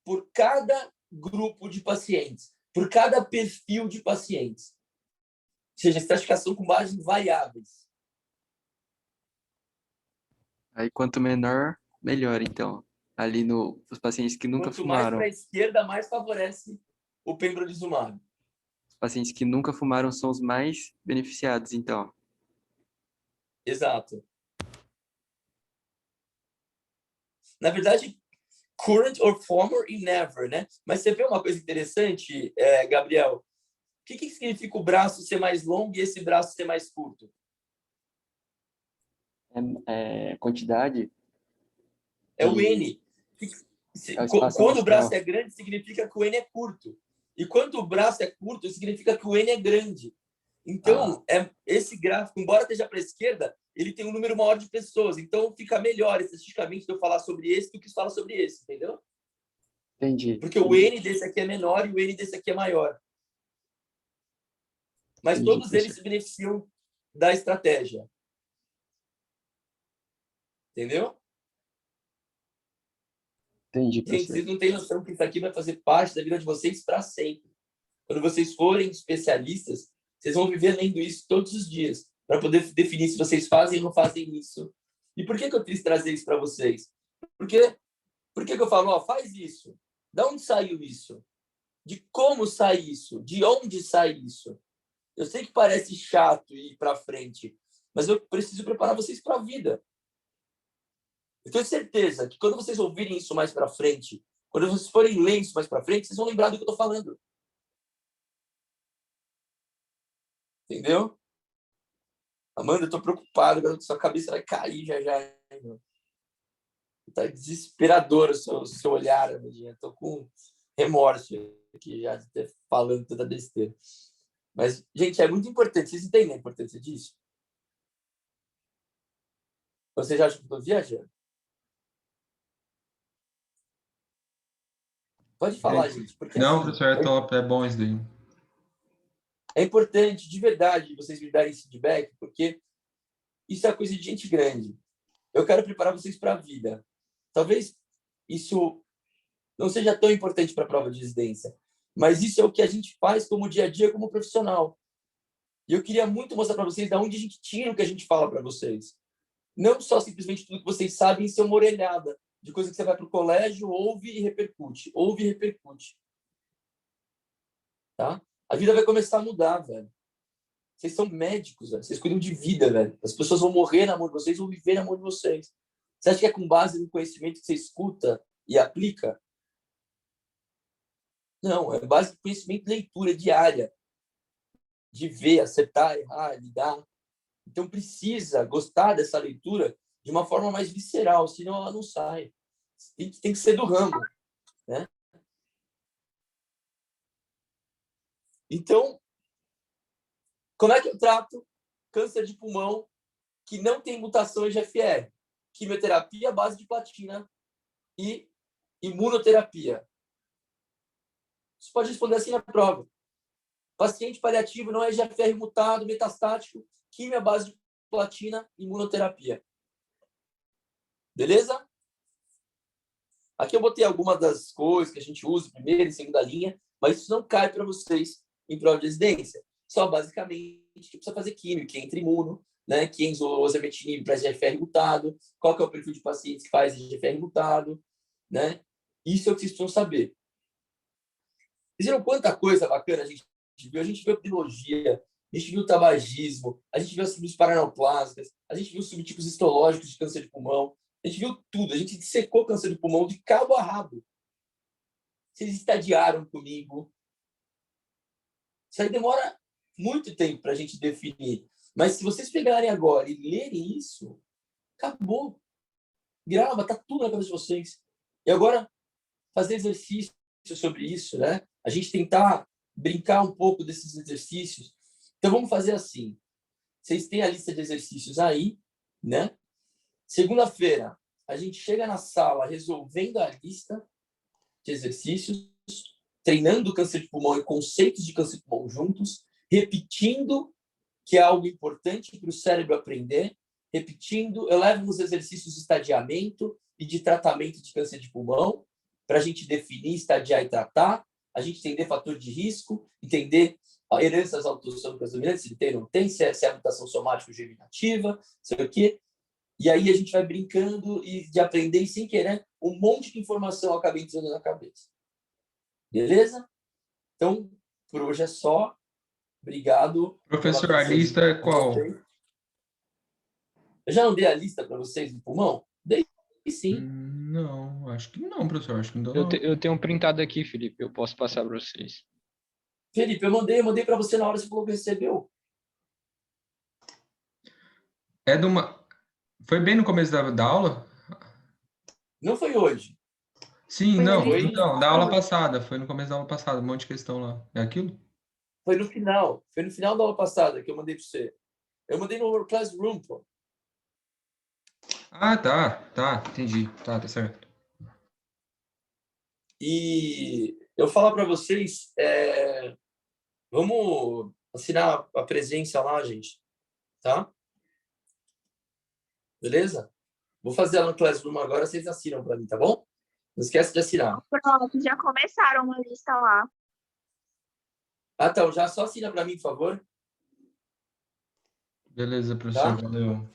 por cada grupo de pacientes, por cada perfil de pacientes. Ou seja, estratificação com base em variáveis. Aí, quanto menor, melhor, então. Ali os pacientes que nunca Quanto fumaram. mais para a esquerda, mais favorece o pembrolizumab. Os pacientes que nunca fumaram são os mais beneficiados, então. Exato. Na verdade, current or former e never, né? Mas você vê uma coisa interessante, Gabriel? O que significa o braço ser mais longo e esse braço ser mais curto? Quantidade? É o N. Quando o braço é grande, significa que o N é curto. E quando o braço é curto, significa que o N é grande. Então, esse gráfico, embora esteja para a esquerda, ele tem um número maior de pessoas. Então, fica melhor, estatisticamente, de eu falar sobre esse do que falar sobre esse, entendeu? Entendi. Porque o N desse aqui é menor e o N desse aqui é maior. Mas Entendi, todos eles se beneficiam da estratégia. Entendeu? Entendi, gente, vocês não têm noção que isso aqui vai fazer parte da vida de vocês para sempre. Quando vocês forem especialistas, vocês vão viver lendo isso todos os dias, para poder definir se vocês fazem ou não fazem isso. E por que eu quis trazer isso para vocês? Por que eu falo, faz isso? De onde saiu isso? De como sai isso? De onde sai isso? Eu sei que parece chato ir para frente, mas eu preciso preparar vocês para a vida. Eu tenho certeza que quando vocês ouvirem isso mais para frente, quando vocês forem ler isso mais para frente, vocês vão lembrar do que eu estou falando. Entendeu? Amanda, eu estou preocupado, sua cabeça vai cair já. Está desesperador o seu olhar, Amandinha. Estou com remorso aqui já de ter falando tanta besteira. Mas, gente, é muito importante. Vocês entendem a importância disso? Vocês já acham que eu estou viajando? Pode falar, gente. Porque, não, professor, é top. É bom isso daí. É importante, de verdade, vocês me darem esse feedback, porque isso é coisa de gente grande. Eu quero preparar vocês para a vida. Talvez isso não seja tão importante para a prova de residência, mas isso é o que a gente faz como dia a dia, como profissional. E eu queria muito mostrar para vocês de onde a gente tira o que a gente fala para vocês. Não só simplesmente tudo que vocês sabem ser uma orelhada de coisa que você vai para o colégio, ouve e repercute. Ouve e repercute. Tá? A vida vai começar a mudar, velho. Vocês são médicos, velho. Vocês cuidam de vida, velho. As pessoas vão morrer na mão de vocês, vão viver na mão de vocês. Você acha que é com base no conhecimento que você escuta e aplica? Não, é base de conhecimento de leitura diária. De ver, acertar, errar, lidar. Então, precisa gostar dessa leitura de uma forma mais visceral, senão ela não sai. Tem que ser do ramo, né? Então, como é que eu trato câncer de pulmão que não tem mutação em GFR? Quimioterapia à base de platina e imunoterapia. Você pode responder assim na prova. Paciente paliativo não é GFR mutado, metastático, quimio à base de platina, imunoterapia. Beleza? Aqui eu botei algumas das coisas que a gente usa, primeira e segunda linha, mas isso não cai para vocês em prova de residência. Só basicamente que precisa fazer químio, que entra imuno, né? Que entra osimertinib para GFR mutado, qual que é o perfil de pacientes que faz GFR mutado, né? Isso é o que vocês precisam saber. Vocês viram quanta coisa bacana a gente viu? A gente viu a epidemiologia, a gente viu o tabagismo, a gente viu as síndromes paraneoplásicas, a gente viu os subtipos histológicos de câncer de pulmão, a gente viu tudo, a gente dissecou câncer de pulmão de cabo a rabo. Vocês estadiaram comigo. Isso aí demora muito tempo para a gente definir. Mas se vocês pegarem agora e lerem isso, acabou. Grava, tá tudo na cabeça de vocês. E agora, fazer exercício sobre isso, né? A gente tentar brincar um pouco desses exercícios. Então, vamos fazer assim. Vocês têm a lista de exercícios aí, né? Segunda-feira, a gente chega na sala resolvendo a lista de exercícios, treinando câncer de pulmão e conceitos de câncer de pulmão juntos, repetindo que é algo importante para o cérebro aprender, repetindo, eu levo nos exercícios de estadiamento e de tratamento de câncer de pulmão, para a gente definir, estadiar e tratar, a gente entender fator de risco, entender heranças autossômicas dominantes, se tem ou não tem, se é a mutação somática ou germinativa, sei o quê. E aí a gente vai brincando e de aprender e sem querer, um monte de informação acaba entrando na cabeça. Beleza? Então, por hoje é só. Obrigado. Professor, a lista é qual? Eu já não dei a lista para vocês do pulmão? Dei sim. Não, acho que não, professor. Acho que não. Eu tenho um printado aqui, Felipe. Eu posso passar para vocês. Felipe, eu mandei para você na hora que você falou que recebeu. É de uma... Foi bem no começo da aula? Não foi hoje. Sim, Foi não. hoje. Então, da aula passada. Foi no começo da aula passada. Um monte de questão lá. É aquilo? Foi no final. Foi no final da aula passada que eu mandei para você. Eu mandei no Classroom, pô. Ah, tá. Entendi. Tá certo. E eu falo para vocês, vamos assinar a presença lá, gente, tá? Beleza? Vou fazer ela no Classroom agora, vocês assinam para mim, tá bom? Não esquece de assinar. Pronto, já começaram uma lista lá. Ah, então, já só assina para mim, por favor. Beleza, professor. Tá? Valeu.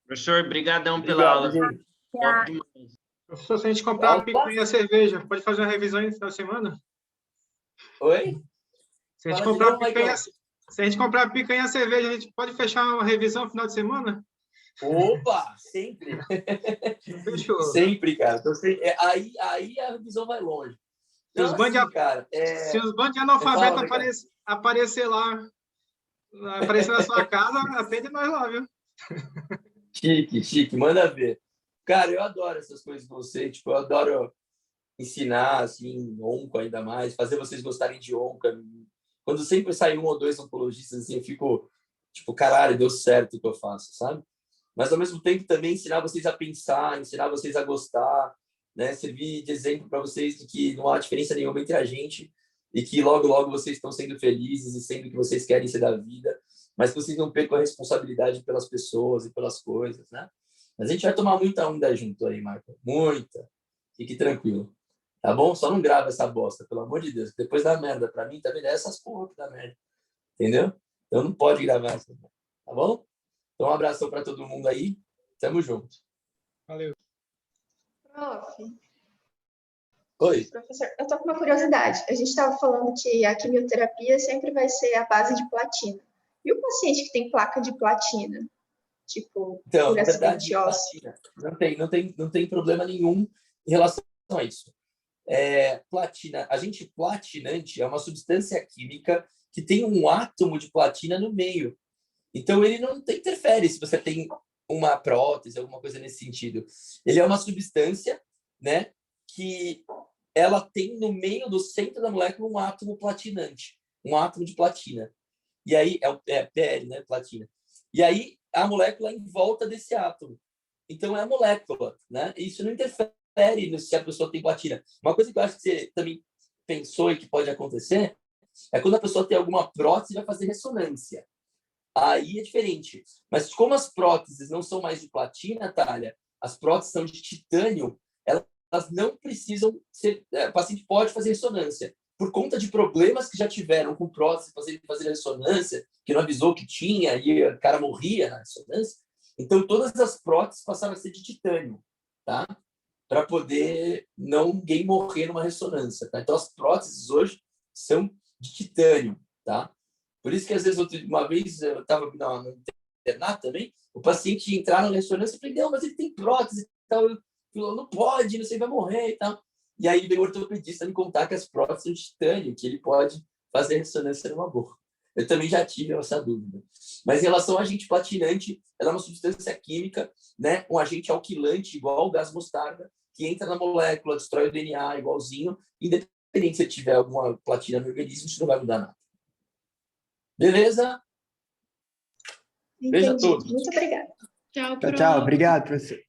Professor, brigadão pela aula. Gente. Top demais. Professor, se a gente comprar uma picanha e a cerveja, pode fazer uma revisão aí no final de semana? Oi? Se a gente comprar picanha, se a gente comprar picanha e a cerveja, a gente pode fechar uma revisão no final de semana? Opa, sempre. Fechou. Sempre, cara. Então, aí a revisão vai longe. Se os bandos de analfabetos aparecer lá, aparecer na sua casa, atende nós lá, viu? Chique, manda ver. Cara, eu adoro essas coisas com você, tipo, eu adoro ensinar, assim, onco ainda mais, fazer vocês gostarem de onca. Quando sempre sai um ou dois oncologistas, assim, eu fico, tipo, caralho, deu certo o que eu faço, sabe? Mas, ao mesmo tempo, também ensinar vocês a pensar, ensinar vocês a gostar, né? Servir de exemplo para vocês de que não há diferença nenhuma entre a gente e que logo, logo vocês estão sendo felizes e sendo o que vocês querem ser da vida, mas que vocês não percam a responsabilidade pelas pessoas e pelas coisas, né? Mas a gente vai tomar muita onda junto aí, Marco. Muita. Fique tranquilo. Tá bom? Só não grava essa bosta, pelo amor de Deus. Depois dá merda. Pra mim também dá essas porra que dá merda. Entendeu? Então não pode gravar essa. Tá bom? Então um abração pra todo mundo aí. Tamo junto. Valeu. Prof. Oi. Professor, eu tô com uma curiosidade. A gente estava falando que a quimioterapia sempre vai ser a base de platina. E o paciente que tem placa de platina? Tipo, então, por na verdade, acidente ósseo. não tem problema nenhum em relação a isso. platina. Agente platinante é uma substância química que tem um átomo de platina no meio. Então, ele não interfere se você tem uma prótese, alguma coisa nesse sentido. Ele é uma substância, né, que ela tem no meio do centro da molécula um átomo platinante, um átomo de platina. E aí, PL, né, platina. E aí, a molécula em volta desse átomo. Então, é a molécula, né? Isso não interfere se a pessoa tem platina. Uma coisa que eu acho que você também pensou e que pode acontecer é quando a pessoa tem alguma prótese e vai fazer ressonância. Aí é diferente. Mas como as próteses não são mais de platina, Thalia, as próteses são de titânio, elas não precisam ser... O paciente pode fazer ressonância. Por conta de problemas que já tiveram com prótese, fazer ressonância, que não avisou que tinha, e o cara morria na ressonância. Então, todas as próteses passaram a ser de titânio, tá? Para poder ninguém morrer numa ressonância, tá? Então, as próteses hoje são de titânio, tá? Por isso que, às vezes, uma vez eu estava no internato também, o paciente entrar na ressonância e falei, não, mas ele tem prótese e tal. Eu falei, não pode, não sei, vai morrer e tal. E aí veio o ortopedista me contar que as próteses são de titânio, que ele pode fazer ressonância numa boa. Eu também já tive essa dúvida. Mas em relação ao agente platinante, ela é uma substância química, né? Um agente alquilante, igual o gás mostarda, que entra na molécula, destrói o DNA igualzinho, independente se tiver alguma platina no organismo, isso não vai mudar nada. Beleza? Entendi. Beijo a todos. Muito obrigada. Tchau, Tchau, tchau. Obrigado, professor.